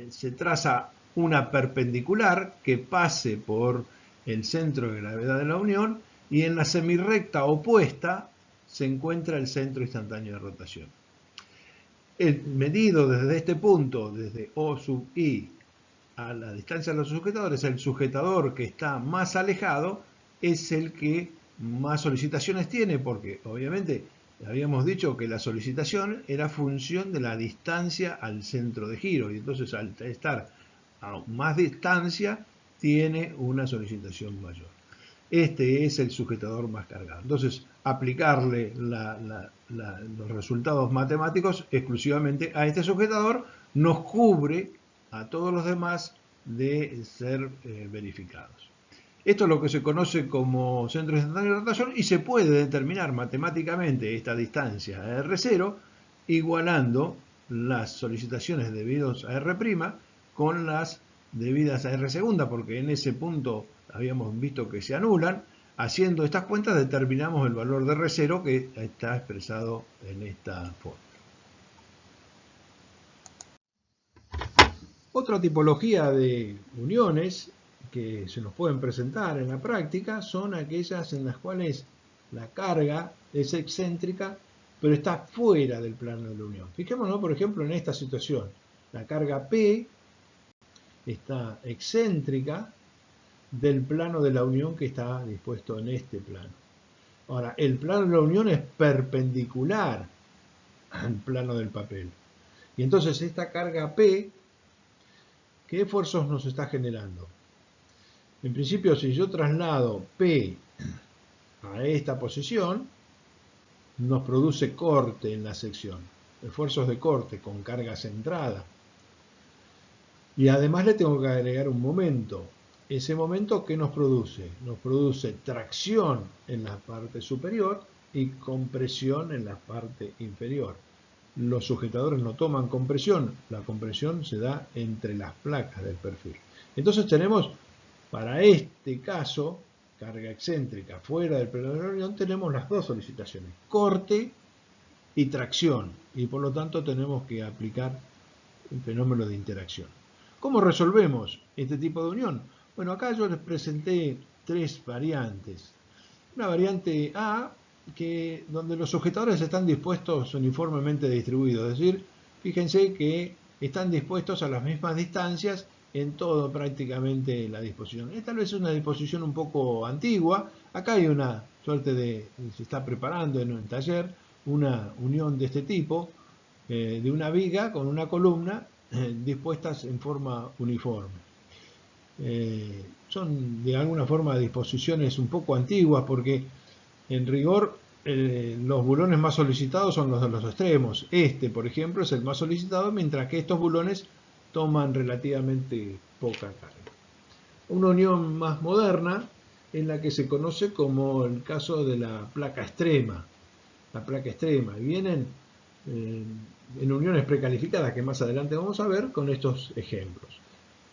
se traza una perpendicular que pase por el centro de gravedad de la unión, y en la semirrecta opuesta se encuentra el centro instantáneo de rotación. El medido desde este punto, desde O sub I a la distancia de los sujetadores, el sujetador que está más alejado es el que más solicitaciones tiene, porque obviamente habíamos dicho que la solicitación era función de la distancia al centro de giro, y entonces al estar a más distancia tiene una solicitación mayor. Este es el sujetador más cargado. Entonces, aplicarle los resultados matemáticos exclusivamente a este sujetador nos cubre a todos los demás de ser verificados. Esto es lo que se conoce como centro instantáneo de rotación, y se puede determinar matemáticamente esta distancia a R0 igualando las solicitaciones debidas a R' con las debidas a R segunda, porque en ese punto habíamos visto que se anulan. Haciendo estas cuentas determinamos el valor de R0 que está expresado en esta forma. Otra tipología de uniones que se nos pueden presentar en la práctica son aquellas en las cuales la carga es excéntrica pero está fuera del plano de la unión. Fijémonos, por ejemplo, en esta situación. La carga P está excéntrica del plano de la unión que está dispuesto en este plano. Ahora, el plano de la unión es perpendicular al plano del papel. Y entonces esta carga P, ¿qué esfuerzos nos está generando? En principio, si yo traslado P a esta posición, nos produce corte en la sección. Esfuerzos de corte con carga centrada. Y además le tengo que agregar un momento. Ese momento, ¿qué nos produce? Nos produce tracción en la parte superior y compresión en la parte inferior. Los sujetadores no toman compresión, la compresión se da entre las placas del perfil. Entonces tenemos, para este caso, carga excéntrica fuera del plano de la unión, tenemos las dos solicitaciones, corte y tracción, y por lo tanto tenemos que aplicar el fenómeno de interacción. ¿Cómo resolvemos este tipo de unión? Bueno, acá yo les presenté tres variantes. Una variante A, donde los sujetadores están dispuestos uniformemente distribuidos, es decir, fíjense que están dispuestos a las mismas distancias en todo prácticamente la disposición. Esta vez es una disposición un poco antigua. Acá hay una suerte de, se está preparando en un taller, una unión de este tipo, de una viga con una columna dispuestas en forma uniforme. Son de alguna forma disposiciones un poco antiguas porque en rigor los bulones más solicitados son los de los extremos. Este, por ejemplo, es el más solicitado, mientras que estos bulones toman relativamente poca carga. Una unión más moderna en la que se conoce como el caso de la placa extrema. La placa extrema. Vienen en uniones precalificadas que más adelante vamos a ver con estos ejemplos.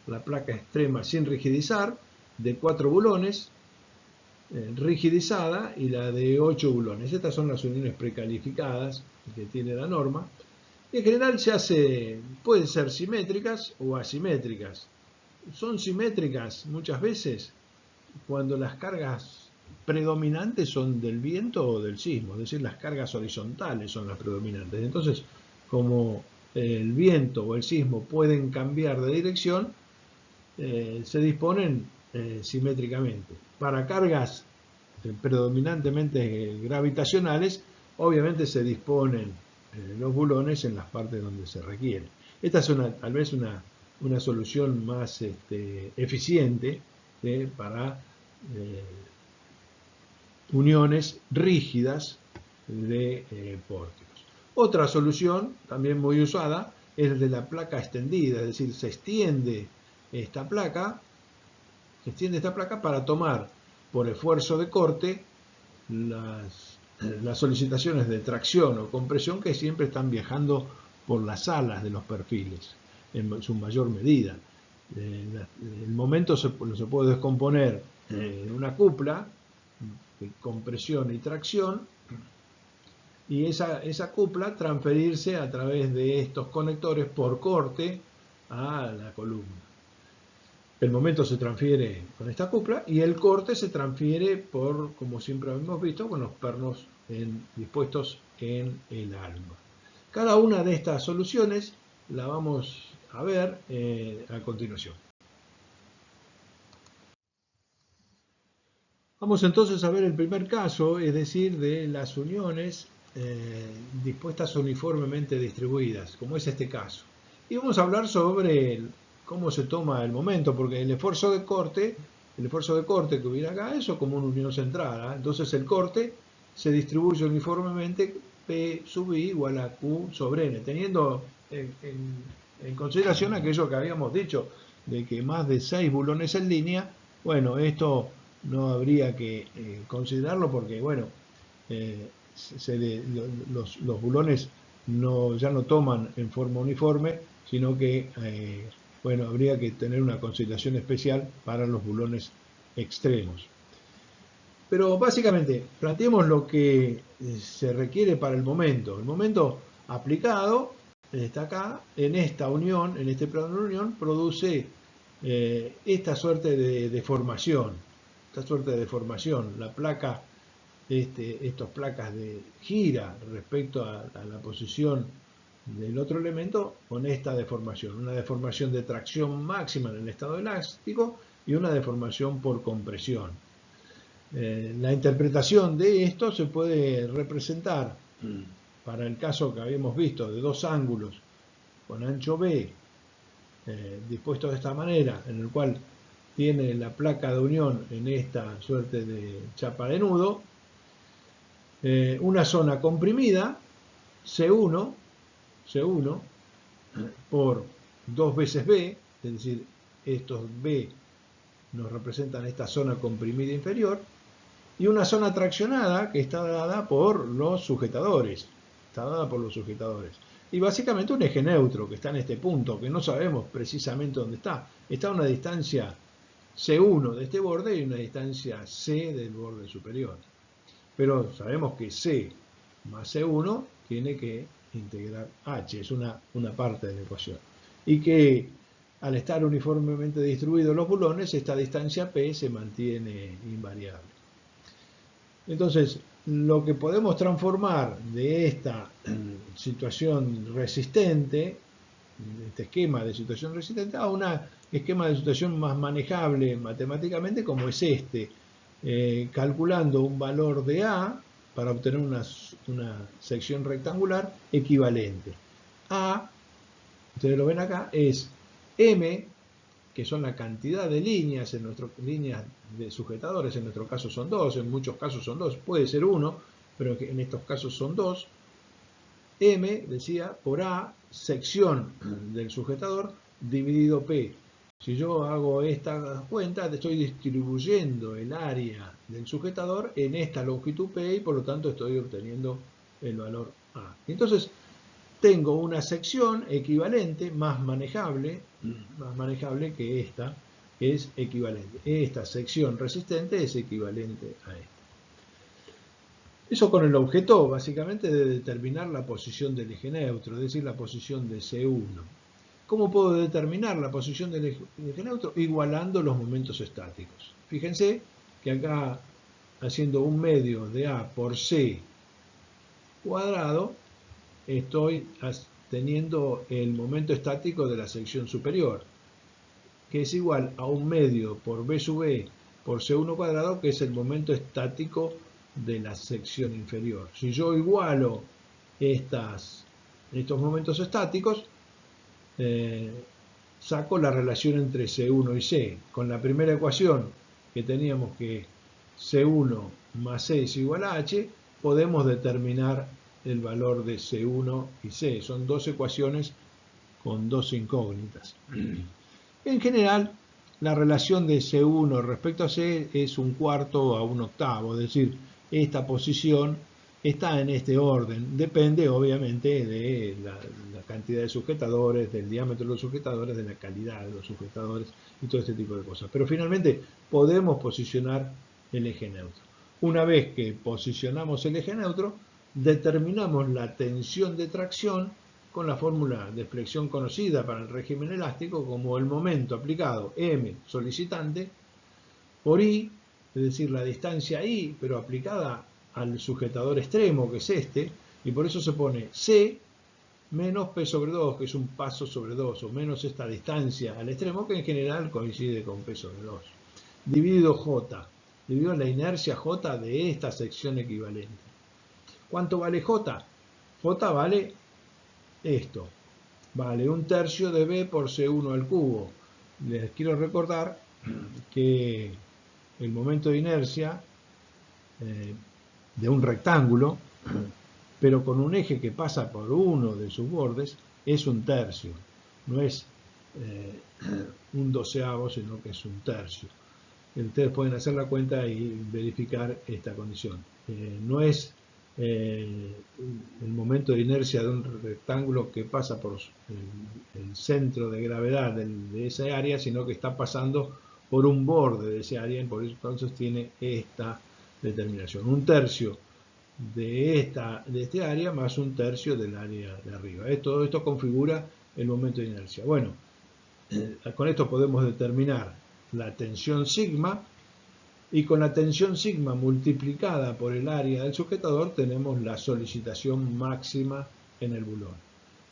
La placa extrema sin rigidizar de 4 bulones, rigidizada, y la de 8 bulones. Estas son las uniones precalificadas que tiene la norma. Y en general pueden ser simétricas o asimétricas. Son simétricas muchas veces cuando las cargas predominantes son del viento o del sismo, es decir, las cargas horizontales son las predominantes. Entonces, como el viento o el sismo pueden cambiar de dirección, se disponen simétricamente. Para cargas predominantemente gravitacionales, obviamente se disponen los bulones en las partes donde se requiere. Esta es tal vez una solución más eficiente para uniones rígidas de pórticos. Otra solución, también muy usada, es el de la placa extendida, es decir, se extiende esta placa para tomar por esfuerzo de corte las solicitaciones de tracción o compresión que siempre están viajando por las alas de los perfiles en su mayor medida. El momento se puede descomponer en una cupla de compresión y tracción, y esa cupla transferirse a través de estos conectores por corte a la columna. El momento se transfiere con esta cupla y el corte se transfiere como siempre hemos visto, con los pernos dispuestos en el alma. Cada una de estas soluciones la vamos a ver a continuación. Vamos entonces a ver el primer caso, es decir, de las uniones dispuestas uniformemente distribuidas, como es este caso. Y vamos a hablar sobre cómo se toma el momento, porque el esfuerzo de corte que hubiera acá, eso como una unión centrada. Entonces el corte se distribuye uniformemente P sub I igual a Q sobre N, teniendo en consideración aquello que habíamos dicho, de que más de 6 bulones en línea, bueno, esto no habría que considerarlo porque, bueno, los bulones ya no toman en forma uniforme, sino que, bueno, habría que tener una consideración especial para los bulones extremos. Pero básicamente, planteemos lo que se requiere para el momento. El momento aplicado está acá, en esta unión, en este plano de unión, produce esta suerte de deformación. Esta suerte de deformación. La placa, estas placas de gira respecto a la posición del otro elemento con esta deformación. Una deformación de tracción máxima en el estado elástico y una deformación por compresión. La interpretación de esto se puede representar para el caso que habíamos visto de dos ángulos con ancho B dispuestos de esta manera, en el cual tiene la placa de unión en esta suerte de chapa de nudo, una zona comprimida, C1 por 2 veces B, es decir, estos B nos representan esta zona comprimida inferior, y una zona traccionada que está dada por los sujetadores. Y básicamente un eje neutro que está en este punto, que no sabemos precisamente dónde está. Está a una distancia C1 de este borde y una distancia C del borde superior. Pero sabemos que C más C1 tiene que integrar H, es una parte de la ecuación. Y que al estar uniformemente distribuidos los bulones, esta distancia P se mantiene invariable. Entonces, lo que podemos transformar de esta situación resistente, de este esquema de situación resistente, a un esquema de situación más manejable matemáticamente, como es este, calculando un valor de A para obtener una sección rectangular equivalente. A, ustedes lo ven acá, es M, que son la cantidad de líneas, líneas de sujetadores, en nuestro caso son 2, en muchos casos son 2, puede ser 1, pero en estos casos son 2. M, decía, por A, sección del sujetador, dividido P. Si yo hago esta cuenta, estoy distribuyendo el área del sujetador en esta longitud P y por lo tanto estoy obteniendo el valor A. Entonces, tengo una sección equivalente, más manejable que esta, que es equivalente. Esta sección resistente es equivalente a esta. Eso con el objeto, básicamente, de determinar la posición del eje neutro, es decir, la posición de C1. ¿Cómo puedo determinar la posición del eje neutro? Igualando los momentos estáticos. Fíjense que acá, haciendo un medio de A por C cuadrado, estoy teniendo el momento estático de la sección superior, que es igual a un medio por B sub E por C1 cuadrado, que es el momento estático de la sección inferior. Si yo igualo estos momentos estáticos, saco la relación entre C1 y C. Con la primera ecuación, que teníamos que C1 más C es igual a H, podemos determinar el valor de C1 y C. Son dos ecuaciones con dos incógnitas. En general, la relación de C1 respecto a C es 1/4 a 1/8, es decir, esta posición está en este orden. Depende, obviamente, de la cantidad de sujetadores, del diámetro de los sujetadores, de la calidad de los sujetadores y todo este tipo de cosas. Pero finalmente podemos posicionar el eje neutro. Una vez que posicionamos el eje neutro, determinamos la tensión de tracción con la fórmula de flexión conocida para el régimen elástico como el momento aplicado M solicitante por I, es decir, la distancia I, pero aplicada al sujetador extremo, que es este, y por eso se pone C menos P sobre 2, que es un paso sobre 2, o menos esta distancia al extremo, que en general coincide con P sobre 2, dividido J, dividido la inercia J de esta sección equivalente. ¿Cuánto vale J? J vale esto, vale 1/3 de B por C1 al cubo. Les quiero recordar que el momento de inercia de un rectángulo, pero con un eje que pasa por uno de sus bordes, es 1/3, no es 1/12, sino que es 1/3. Ustedes pueden hacer la cuenta y verificar esta condición. No es el momento de inercia de un rectángulo que pasa por el centro de gravedad de esa área, sino que está pasando por un borde de esa área, y por eso entonces tiene esta determinación. Un tercio de este área más un tercio del área de arriba. Todo esto configura el momento de inercia. Bueno, con esto podemos determinar la tensión sigma, y con la tensión sigma multiplicada por el área del sujetador tenemos la solicitación máxima en el bulón.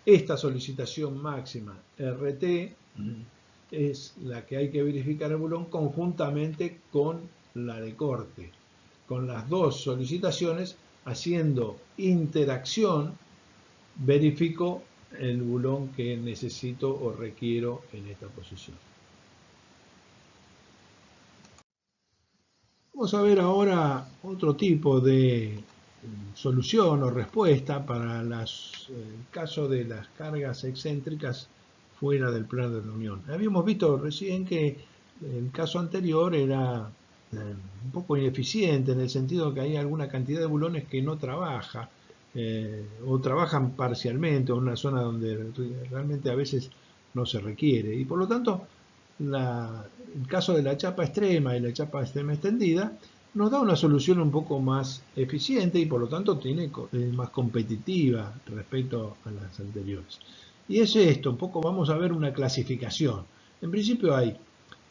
Esta solicitación máxima RT es la que hay que verificar el bulón conjuntamente con la de corte. Con las dos solicitaciones, haciendo interacción, verifico el bulón que necesito o requiero en esta posición. Vamos a ver ahora otro tipo de solución o respuesta para el caso de las cargas excéntricas fuera del plano de unión. Habíamos visto recién que el caso anterior era un poco ineficiente en el sentido que hay alguna cantidad de bulones que no trabaja o trabajan parcialmente o en una zona donde realmente a veces no se requiere, y por lo tanto el caso de la chapa extrema y la chapa extrema extendida nos da una solución un poco más eficiente y por lo tanto es más competitiva respecto a las anteriores. Y es esto, un poco vamos a ver una clasificación. En principio hay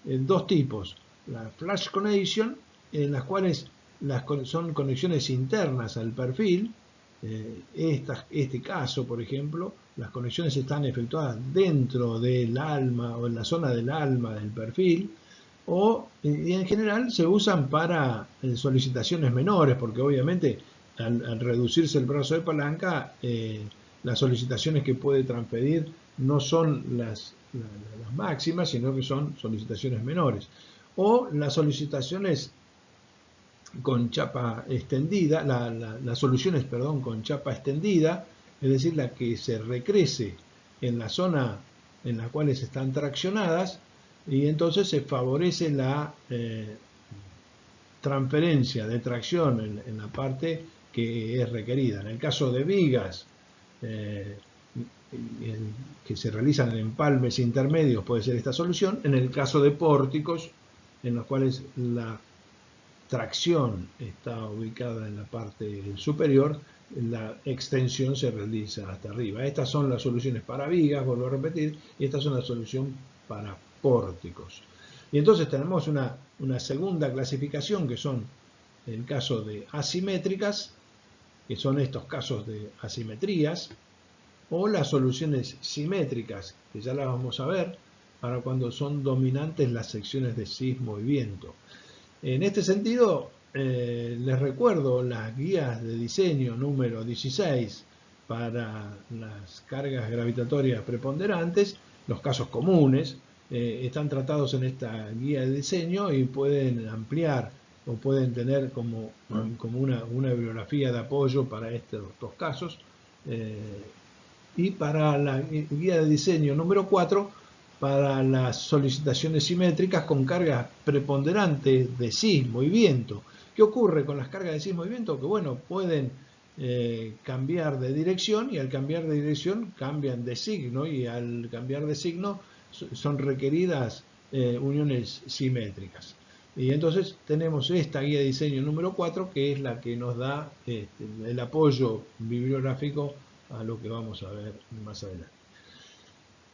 dos tipos: la flash connection, en las cuales son conexiones internas al perfil. Este caso, por ejemplo, las conexiones están efectuadas dentro del alma o en la zona del alma del perfil, y en general se usan para solicitaciones menores, porque obviamente al reducirse el brazo de palanca, las solicitaciones que puede transferir no son las máximas, sino que son solicitaciones menores. O las solicitaciones con chapa extendida, las soluciones, perdón, con chapa extendida, es decir, la que se recrece en la zona en la cual están traccionadas, y entonces se favorece la transferencia de tracción en la parte que es requerida. En el caso de vigas que se realizan en empalmes intermedios puede ser esta solución. En el caso de pórticos, en los cuales la tracción está ubicada en la parte superior, la extensión se realiza hasta arriba. Estas son las soluciones para vigas, vuelvo a repetir, y estas son las soluciones para pórticos. Y entonces tenemos una segunda clasificación, que son el caso de asimétricas, que son estos casos de asimetrías, o las soluciones simétricas, que ya las vamos a ver, para cuando son dominantes las secciones de sismo y viento. En este sentido, les recuerdo las guías de diseño número 16 para las cargas gravitatorias preponderantes. Los casos comunes están tratados en esta guía de diseño y pueden ampliar o pueden tener como una bibliografía de apoyo para estos casos. Y para la guía de diseño número 4, para las solicitaciones simétricas con cargas preponderantes de sismo y viento. ¿Qué ocurre con las cargas de sismo y viento? Que bueno, pueden cambiar de dirección, y al cambiar de dirección cambian de signo, y al cambiar de signo son requeridas uniones simétricas. Y entonces tenemos esta guía de diseño número 4, que es la que nos da el apoyo bibliográfico a lo que vamos a ver más adelante.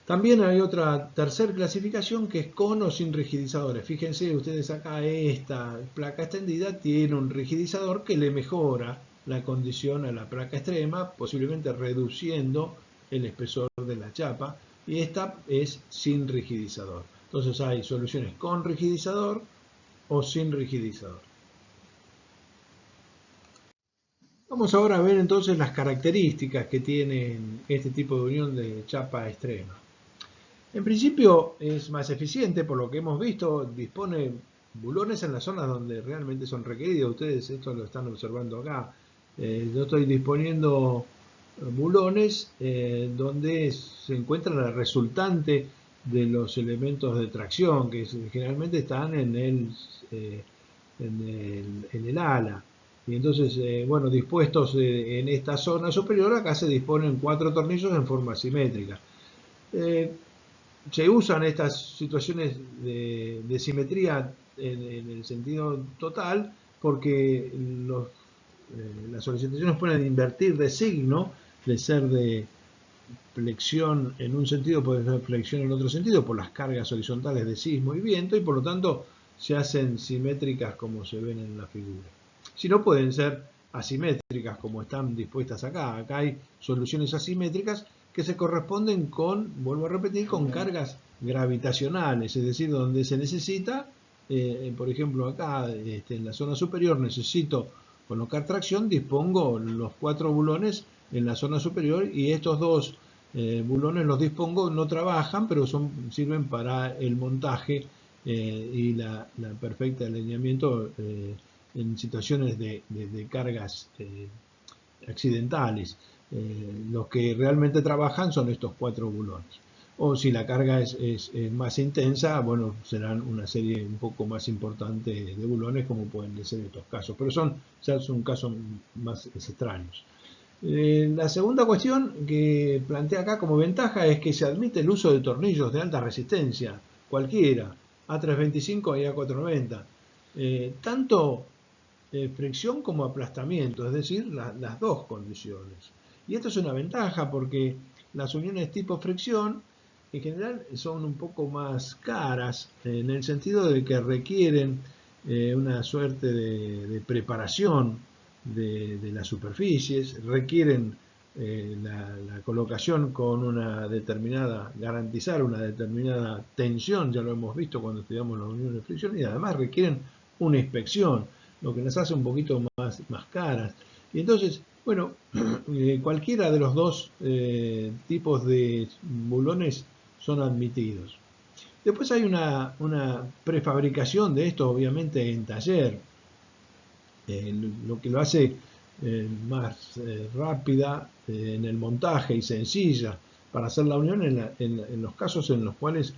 También hay otra tercera clasificación, que es con o sin rigidizadores. Fíjense ustedes acá, esta placa extendida tiene un rigidizador que le mejora la condición a la placa extrema, posiblemente reduciendo el espesor de la chapa, y esta es sin rigidizador. Entonces hay soluciones con rigidizador o sin rigidizador. Vamos ahora a ver entonces las características que tienen este tipo de unión de chapa extrema. En principio es más eficiente, por lo que hemos visto, dispone bulones en las zonas donde realmente son requeridos. Ustedes esto lo están observando acá. Yo estoy disponiendo bulones donde se encuentra la resultante de los elementos de tracción, que generalmente están en el ala. Y entonces, bueno, dispuestos en esta zona superior, acá se disponen 4 tornillos en forma simétrica. Se usan estas situaciones de simetría en el sentido total porque las solicitaciones pueden invertir de signo, de ser de flexión en un sentido, puede ser flexión en otro sentido, por las cargas horizontales de sismo y viento, y por lo tanto se hacen simétricas como se ven en la figura. Si no, pueden ser asimétricas como están dispuestas acá. Acá hay soluciones asimétricas que se corresponden con, vuelvo a repetir, con cargas gravitacionales, es decir, donde se necesita, por ejemplo acá en la zona superior necesito colocar tracción, dispongo los 4 bulones en la zona superior y estos 2 bulones los dispongo, no trabajan, pero sirven para el montaje y la perfecta alineamiento en situaciones de cargas accidentales. Los que realmente trabajan son estos 4 bulones. O si la carga es más intensa, bueno, serán una serie un poco más importante de bulones, como pueden ser estos casos. Pero ya son casos más extraños. La segunda cuestión que plantea acá como ventaja es que se admite el uso de tornillos de alta resistencia, cualquiera, A325 y A490. Tanto fricción como aplastamiento, es decir, las dos condiciones. Y esto es una ventaja porque las uniones tipo fricción en general son un poco más caras en el sentido de que requieren una suerte de preparación de las superficies, requieren la colocación con una determinada, garantizar una determinada tensión, ya lo hemos visto cuando estudiamos las uniones de fricción, y además requieren una inspección, lo que las hace un poquito más caras. Y entonces, bueno, cualquiera de los dos tipos de bulones son admitidos. Después hay una prefabricación de esto, obviamente, en taller, lo que lo hace más rápida en el montaje y sencilla para hacer la unión en los casos en los cuales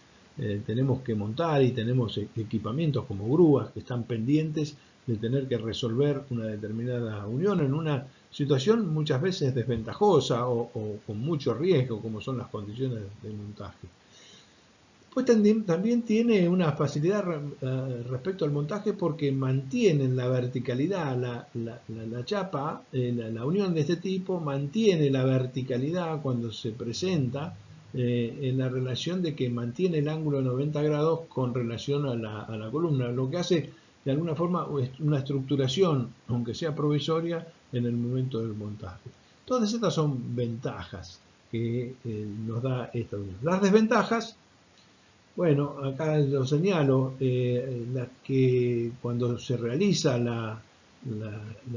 tenemos que montar y tenemos equipamientos como grúas que están pendientes de tener que resolver una determinada unión en una situación muchas veces desventajosa o con mucho riesgo, como son las condiciones de montaje. Pues también tiene una facilidad respecto al montaje porque mantienen la verticalidad, la chapa, la unión de este tipo mantiene la verticalidad cuando se presenta en la relación de que mantiene el ángulo de 90 grados con relación a la columna, lo que hace de alguna forma una estructuración, aunque sea provisoria, en el momento del montaje. Todas estas son ventajas que nos da esta unión. Las desventajas, bueno, acá lo señalo, que cuando se realiza la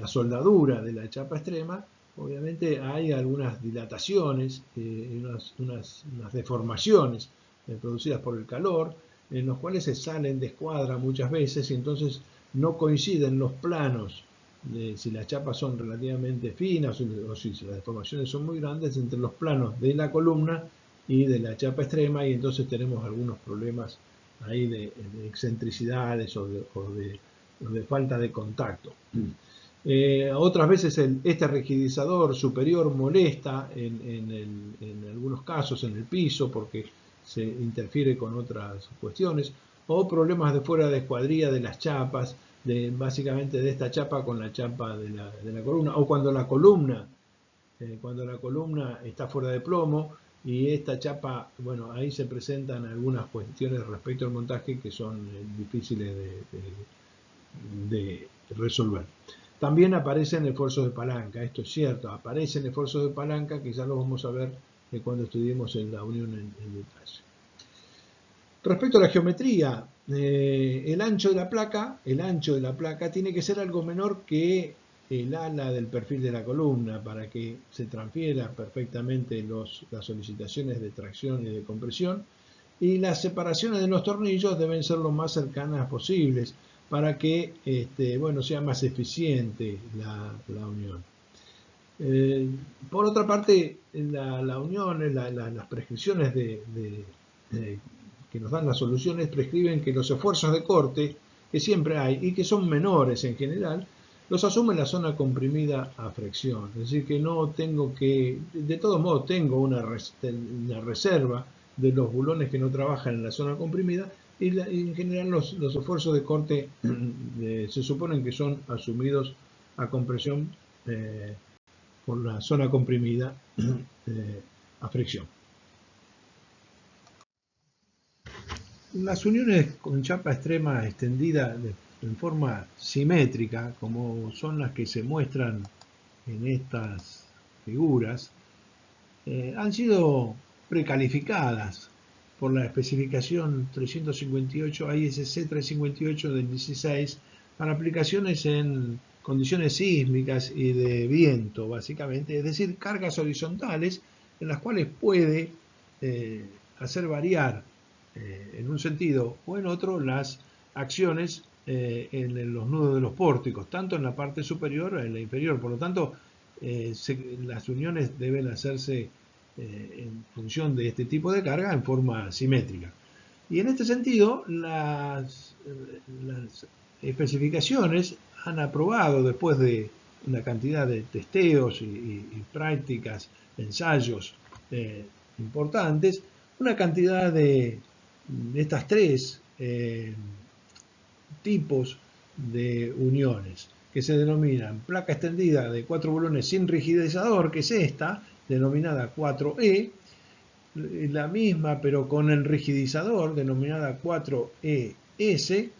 soldadura de la chapa extrema, obviamente hay algunas dilataciones, unas deformaciones producidas por el calor, en los cuales se salen de escuadra muchas veces y entonces no coinciden los planos, si las chapas son relativamente finas o si las deformaciones son muy grandes, entre los planos de la columna y de la chapa extrema, y entonces tenemos algunos problemas ahí de excentricidades o de falta de contacto. Otras veces este rigidizador superior molesta en algunos casos en el piso porque se interfiere con otras cuestiones, o problemas de fuera de escuadría de las chapas, básicamente de esta chapa con la chapa de la columna, o cuando la columna está fuera de plomo y esta chapa, bueno, ahí se presentan algunas cuestiones respecto al montaje que son difíciles de resolver. También aparecen esfuerzos de palanca, esto es cierto, aparecen esfuerzos de palanca que ya lo vamos a ver cuando estudiemos en la unión en detalle. Respecto a la geometría, el ancho de la placa tiene que ser algo menor que el ala del perfil de la columna para que se transfiera perfectamente las solicitaciones de tracción y de compresión, y las separaciones de los tornillos deben ser lo más cercanas posibles para que bueno, sea más eficiente la unión. Por otra parte, la unión, las prescripciones que nos dan las soluciones prescriben que los esfuerzos de corte, que siempre hay y que son menores en general, los asume la zona comprimida a fricción. Es decir, que no tengo que, de todos modos tengo una reserva de los bulones que no trabajan en la zona comprimida, Y en general los esfuerzos de corte se suponen que son asumidos a compresión por la zona comprimida a fricción. Las uniones con chapa extrema extendida en forma simétrica, como son las que se muestran en estas figuras, han sido precalificadas por la especificación 358 ISC 358 del 16 para aplicaciones en condiciones sísmicas y de viento, básicamente, es decir, cargas horizontales en las cuales puede hacer variar en un sentido o en otro las acciones en los nudos de los pórticos, tanto en la parte superior como en la inferior. Por lo tanto, las uniones deben hacerse en función de este tipo de carga en forma simétrica. Y en este sentido, las especificaciones han aprobado, después de una cantidad de testeos y prácticas, ensayos importantes, una cantidad de estas tres tipos de uniones que se denominan placa extendida de 4 bulones sin rigidizador, que es esta, denominada 4E, la misma pero con el rigidizador, denominada 4ES,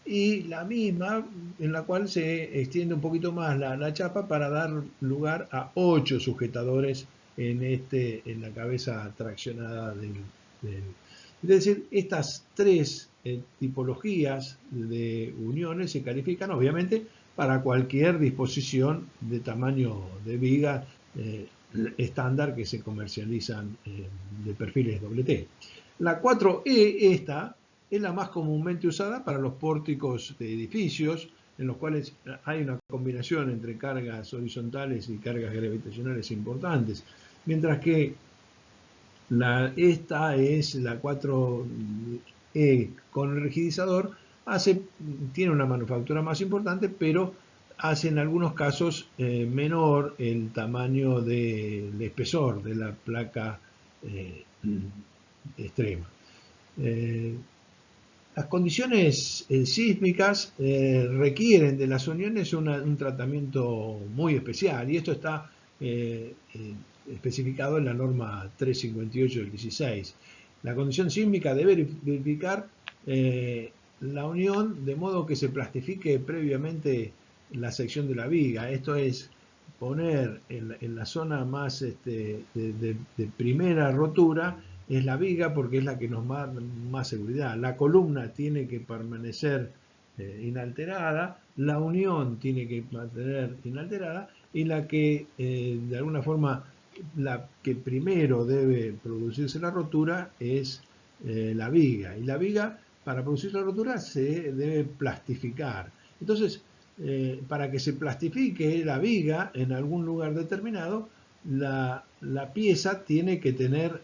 y la misma en la cual se extiende un poquito más la chapa para dar lugar a 8 sujetadores en la cabeza traccionada del. Es decir, estas tres tipologías de uniones se califican obviamente para cualquier disposición de tamaño de viga estándar que se comercializan de perfiles T. La 4E, esta, es la más comúnmente usada para los pórticos de edificios, en los cuales hay una combinación entre cargas horizontales y cargas gravitacionales importantes, mientras que esta es la 4E con el rigidizador, tiene una manufactura más importante, pero hace en algunos casos menor el tamaño del espesor de la placa extrema. Las condiciones sísmicas requieren de las uniones un tratamiento muy especial, y esto está especificado en la norma 358 del 16. La condición sísmica debe verificar la unión de modo que se plastifique previamente la sección de la viga. Esto es poner en la zona más de primera rotura es la viga, porque es la que nos da más seguridad. La columna tiene que permanecer inalterada, la unión tiene que mantener inalterada, y la que de alguna forma la que primero debe producirse la rotura es la viga, y la viga, para producir la rotura, se debe plastificar. Entonces, para que se plastifique la viga en algún lugar determinado, la pieza tiene que tener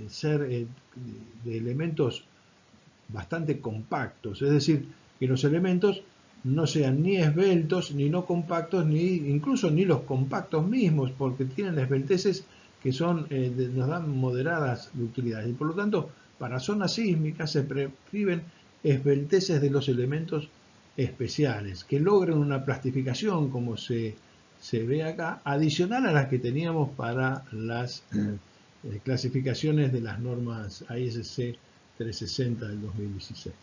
ser de elementos bastante compactos, es decir, que los elementos no sean ni esbeltos, ni no compactos, incluso ni los compactos mismos, porque tienen esbelteces que nos dan moderadas ductilidades. Y por lo tanto, para zonas sísmicas se prescriben esbelteces de los elementos especiales, que logren una plastificación, como se ve acá, adicional a las que teníamos para las clasificaciones de las normas ISC 360 del 2016.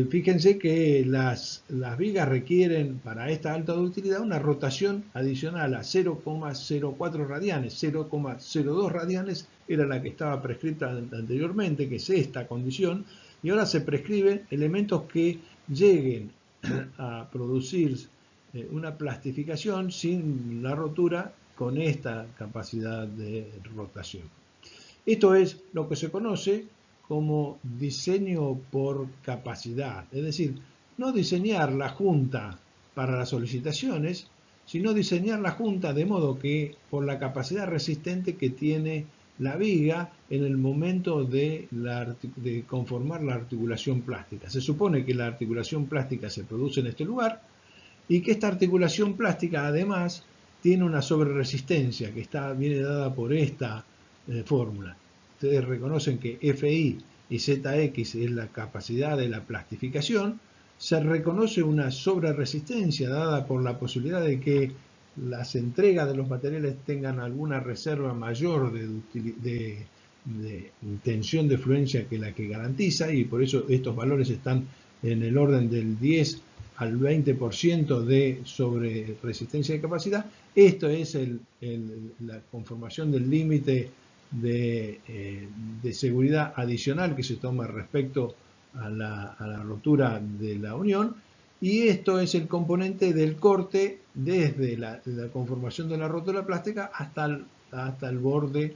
Fíjense que las vigas requieren para esta alta ductilidad una rotación adicional a 0,04 radianes. 0,02 radianes era la que estaba prescrita anteriormente, que es esta condición, y ahora se prescriben elementos que lleguen a producir una plastificación sin la rotura con esta capacidad de rotación. Esto es lo que se conoce como diseño por capacidad, es decir, no diseñar la junta para las solicitaciones, sino diseñar la junta de modo que por la capacidad resistente que tiene la viga en el momento de conformar la articulación plástica. Se supone que la articulación plástica se produce en este lugar y que esta articulación plástica además tiene una sobreresistencia que viene dada por esta fórmula. ustedes reconocen que FI y ZX es la capacidad de la plastificación, se reconoce una sobreresistencia dada por la posibilidad de que las entregas de los materiales tengan alguna reserva mayor de tensión de fluencia que la que garantiza, y por eso estos valores están en el orden del 10 al 20% de sobre resistencia de capacidad. Esto es la conformación del límite de seguridad adicional que se toma respecto a la rotura de la unión, y esto es el componente del corte desde la conformación de la rotura plástica hasta el borde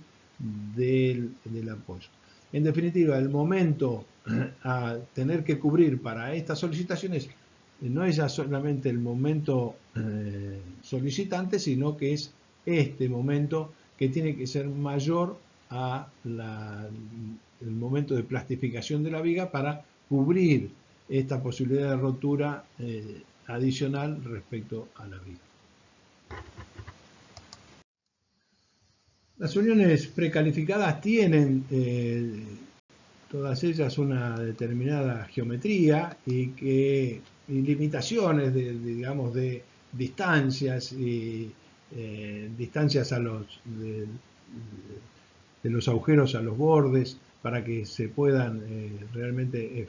del apoyo. En definitiva, el momento a tener que cubrir para estas solicitaciones no es ya solamente el momento solicitante, sino que es este momento que tiene que ser mayor a el momento de plastificación de la viga para cubrir esta posibilidad de rotura adicional respecto a la viga. Las uniones precalificadas tienen todas ellas una determinada geometría y limitaciones digamos, de distancias y distancias de los agujeros a los bordes para que se puedan realmente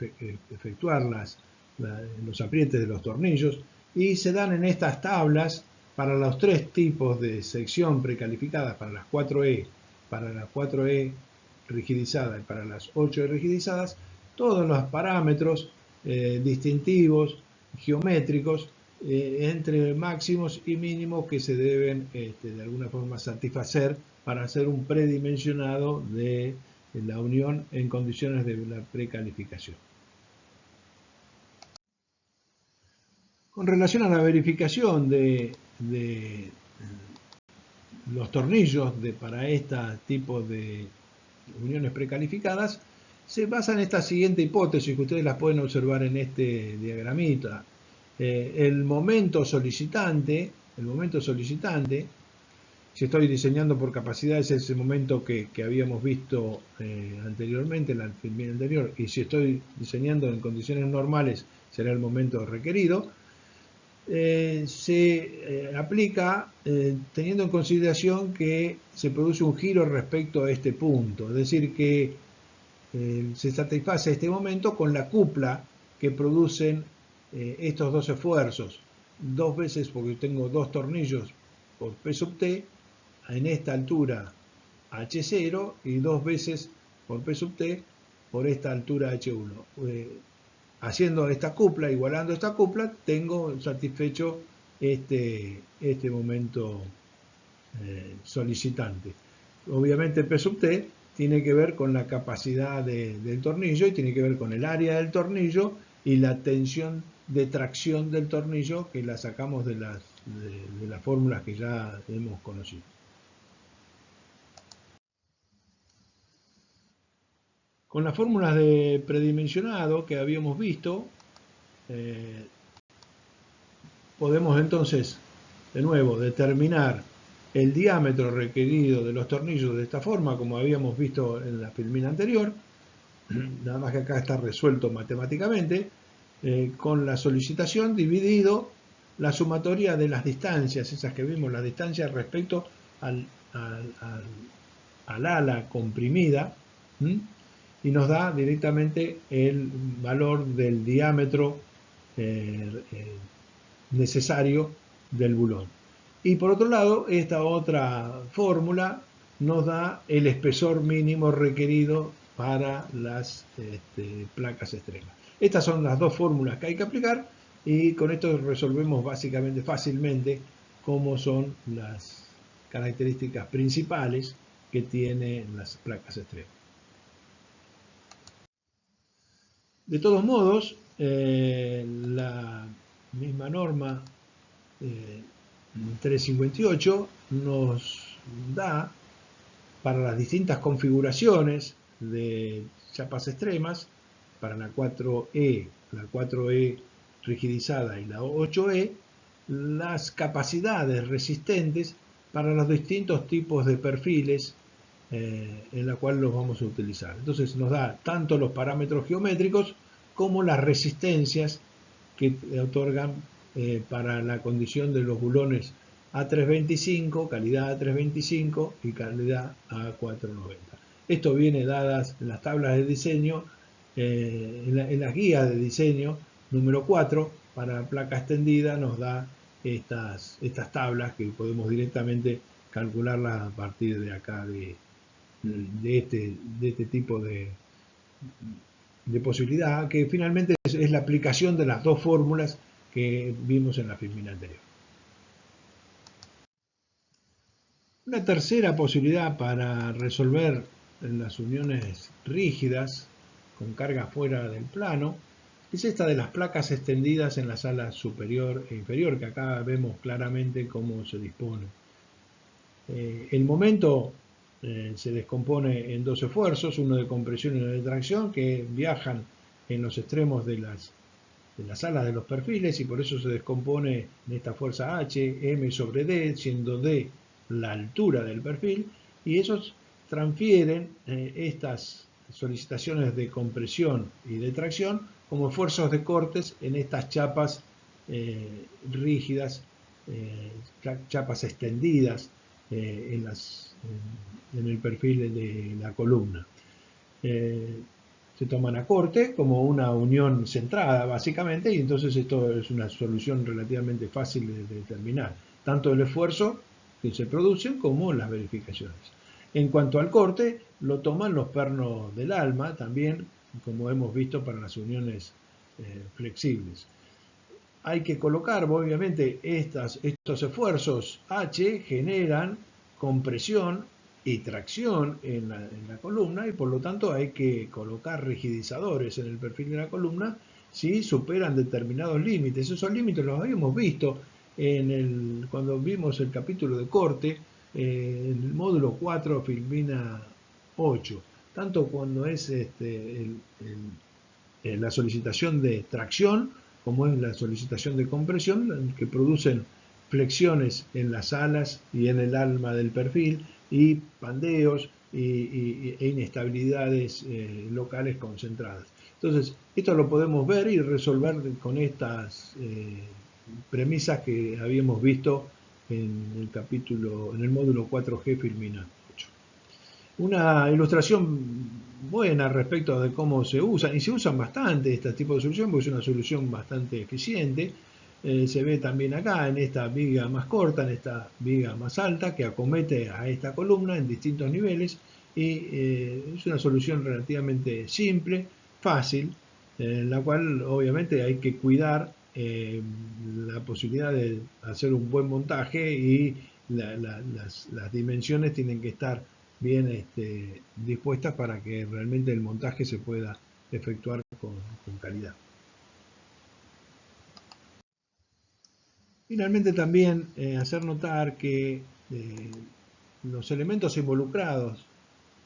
efectuar los aprietes de los tornillos, y se dan en estas tablas para los tres tipos de sección precalificadas, para las 4E, para las 4E rigidizada y para las 8E rigidizadas, todos los parámetros distintivos, geométricos, entre máximos y mínimos que se deben de alguna forma satisfacer para hacer un predimensionado de la unión en condiciones de la precalificación. Con relación a la verificación de los tornillos para este tipo de uniones precalificadas, se basa en esta siguiente hipótesis que ustedes las pueden observar en este diagramita. El momento solicitante, si estoy diseñando por capacidades, es el momento que habíamos visto anteriormente, en la filmina anterior, y si estoy diseñando en condiciones normales, será el momento requerido. Se aplica teniendo en consideración que se produce un giro respecto a este punto, es decir, que se satisface este momento con la cupla que producen estos dos esfuerzos, dos veces porque tengo dos tornillos por P sub T en esta altura H0 y dos veces por P sub T por esta altura H1. Haciendo esta cupla, igualando esta cupla, tengo satisfecho este momento solicitante. Obviamente P sub T tiene que ver con la capacidad del tornillo y tiene que ver con el área del tornillo y la tensión de tracción del tornillo, que la sacamos de las fórmulas que ya hemos conocido. Con las fórmulas de predimensionado que habíamos visto, podemos entonces, de nuevo, determinar el diámetro requerido de los tornillos de esta forma, como habíamos visto en la filmina anterior, nada más que acá está resuelto matemáticamente, con la solicitación dividido la sumatoria de las distancias, esas que vimos, las distancias respecto al ala comprimida, y nos da directamente el valor del diámetro necesario del bulón. Y por otro lado, esta otra fórmula nos da el espesor mínimo requerido para las placas extremas. Estas son las dos fórmulas que hay que aplicar, y con esto resolvemos básicamente fácilmente cómo son las características principales que tienen las placas extremas. De todos modos, la misma norma 358 nos da para las distintas configuraciones de chapas extremas, para la 4E rigidizada y la 8E, las capacidades resistentes para los distintos tipos de perfiles en la cual los vamos a utilizar. Entonces nos da tanto los parámetros geométricos como las resistencias que otorgan para la condición de los bulones A325, calidad A325 y calidad A490. Esto viene dadas en las tablas de diseño, en la guía de diseño número 4 para placa extendida nos da estas tablas que podemos directamente calcularlas a partir de acá de este tipo de posibilidad, que finalmente es la aplicación de las dos fórmulas que vimos en la filmina anterior. Una tercera posibilidad para resolver las uniones rígidas con carga fuera del plano es esta de las placas extendidas en la sala superior e inferior, que acá vemos claramente cómo se dispone. El momento se descompone en dos esfuerzos, uno de compresión y uno de tracción, que viajan en los extremos de las alas de los perfiles, y por eso se descompone en esta fuerza H, M sobre D, siendo D la altura del perfil, y esos transfieren estas solicitaciones de compresión y de tracción como esfuerzos de cortes en estas chapas rígidas, chapas extendidas en el perfil de la columna. Se toman a corte como una unión centrada básicamente, y entonces esto es una solución relativamente fácil de determinar, tanto el esfuerzo que se producen como las verificaciones. En cuanto al corte, lo toman los pernos del alma, también como hemos visto para las uniones flexibles. Hay que colocar, obviamente, estos esfuerzos H generan compresión y tracción en la columna, y por lo tanto hay que colocar rigidizadores en el perfil de la columna si superan determinados límites. Esos límites los habíamos visto cuando vimos el capítulo de corte, en el módulo 4, filmina 8. Tanto cuando es la solicitación de tracción como es la solicitación de compresión, que producen flexiones en las alas y en el alma del perfil, y pandeos e inestabilidades locales concentradas. Entonces, esto lo podemos ver y resolver con estas premisas que habíamos visto en el módulo 4G filmina 8. Una ilustración buena respecto de cómo se usan, y se usan bastante este tipo de solución porque es una solución bastante eficiente. Se ve también acá en esta viga más corta, en esta viga más alta, que acomete a esta columna en distintos niveles, y es una solución relativamente simple, fácil, en la cual obviamente hay que cuidar la posibilidad de hacer un buen montaje, y las dimensiones tienen que estar bien dispuestas para que realmente el montaje se pueda efectuar con calidad. Finalmente también hacer notar que los elementos involucrados,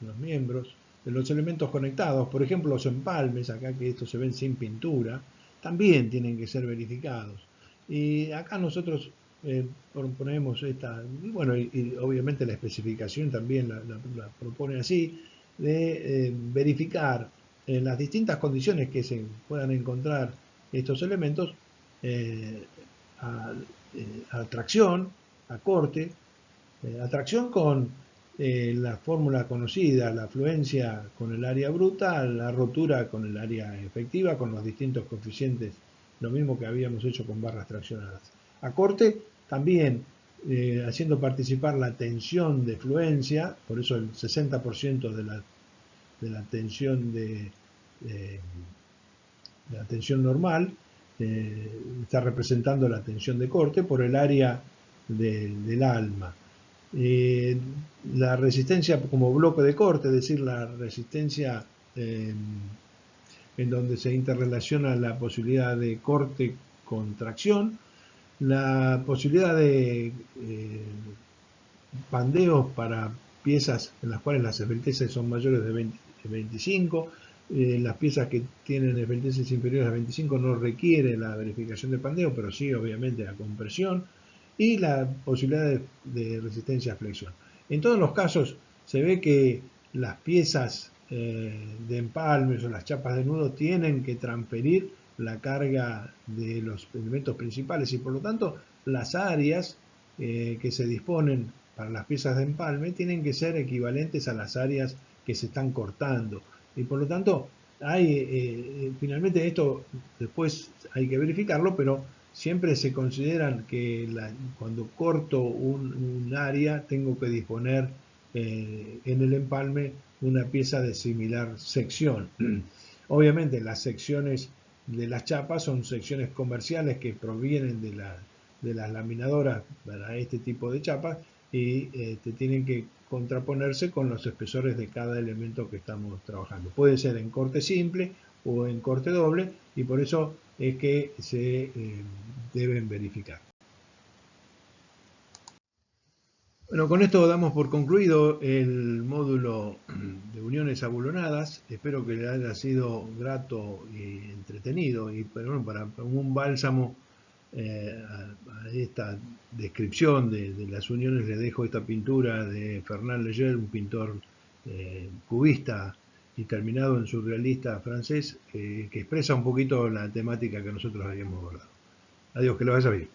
los miembros, de los elementos conectados, por ejemplo los empalmes, acá que estos se ven sin pintura, también tienen que ser verificados. Y acá nosotros proponemos esta, bueno, y obviamente la especificación también la propone así, de verificar en las distintas condiciones que se puedan encontrar estos elementos, a tracción, a corte, a tracción con la fórmula conocida, la afluencia con el área bruta, la rotura con el área efectiva, con los distintos coeficientes, lo mismo que habíamos hecho con barras traccionadas. A corte también haciendo participar la tensión de fluencia, por eso el 60% de la tensión la tensión normal está representando la tensión de corte por el área del alma. La resistencia como bloque de corte, es decir, la resistencia en donde se interrelaciona la posibilidad de corte con tracción, la posibilidad de pandeos para piezas en las cuales las esbelteces son mayores de 25, las piezas que tienen esbelteces inferiores a 25 no requiere la verificación de pandeo, pero sí obviamente la compresión, y la posibilidad de resistencia a flexión. En todos los casos se ve que las piezas de empalmes o las chapas de nudo tienen que transferir la carga de los elementos principales y por lo tanto las áreas que se disponen para las piezas de empalme tienen que ser equivalentes a las áreas que se están cortando y por lo tanto finalmente esto después hay que verificarlo, pero siempre se consideran que cuando corto un área tengo que disponer en el empalme una pieza de similar sección. Obviamente las secciones de las chapas son secciones comerciales que provienen de las laminadoras para este tipo de chapas y tienen que contraponerse con los espesores de cada elemento que estamos trabajando. Puede ser en corte simple o en corte doble y por eso es que se deben verificar. Bueno, con esto damos por concluido el módulo de uniones abulonadas. Espero que le haya sido grato y entretenido y bueno, para un bálsamo a esta descripción de las uniones le dejo esta pintura de Fernand Léger, un pintor cubista y terminado en surrealista francés que expresa un poquito la temática que nosotros habíamos abordado. Adiós, que lo vaya bien.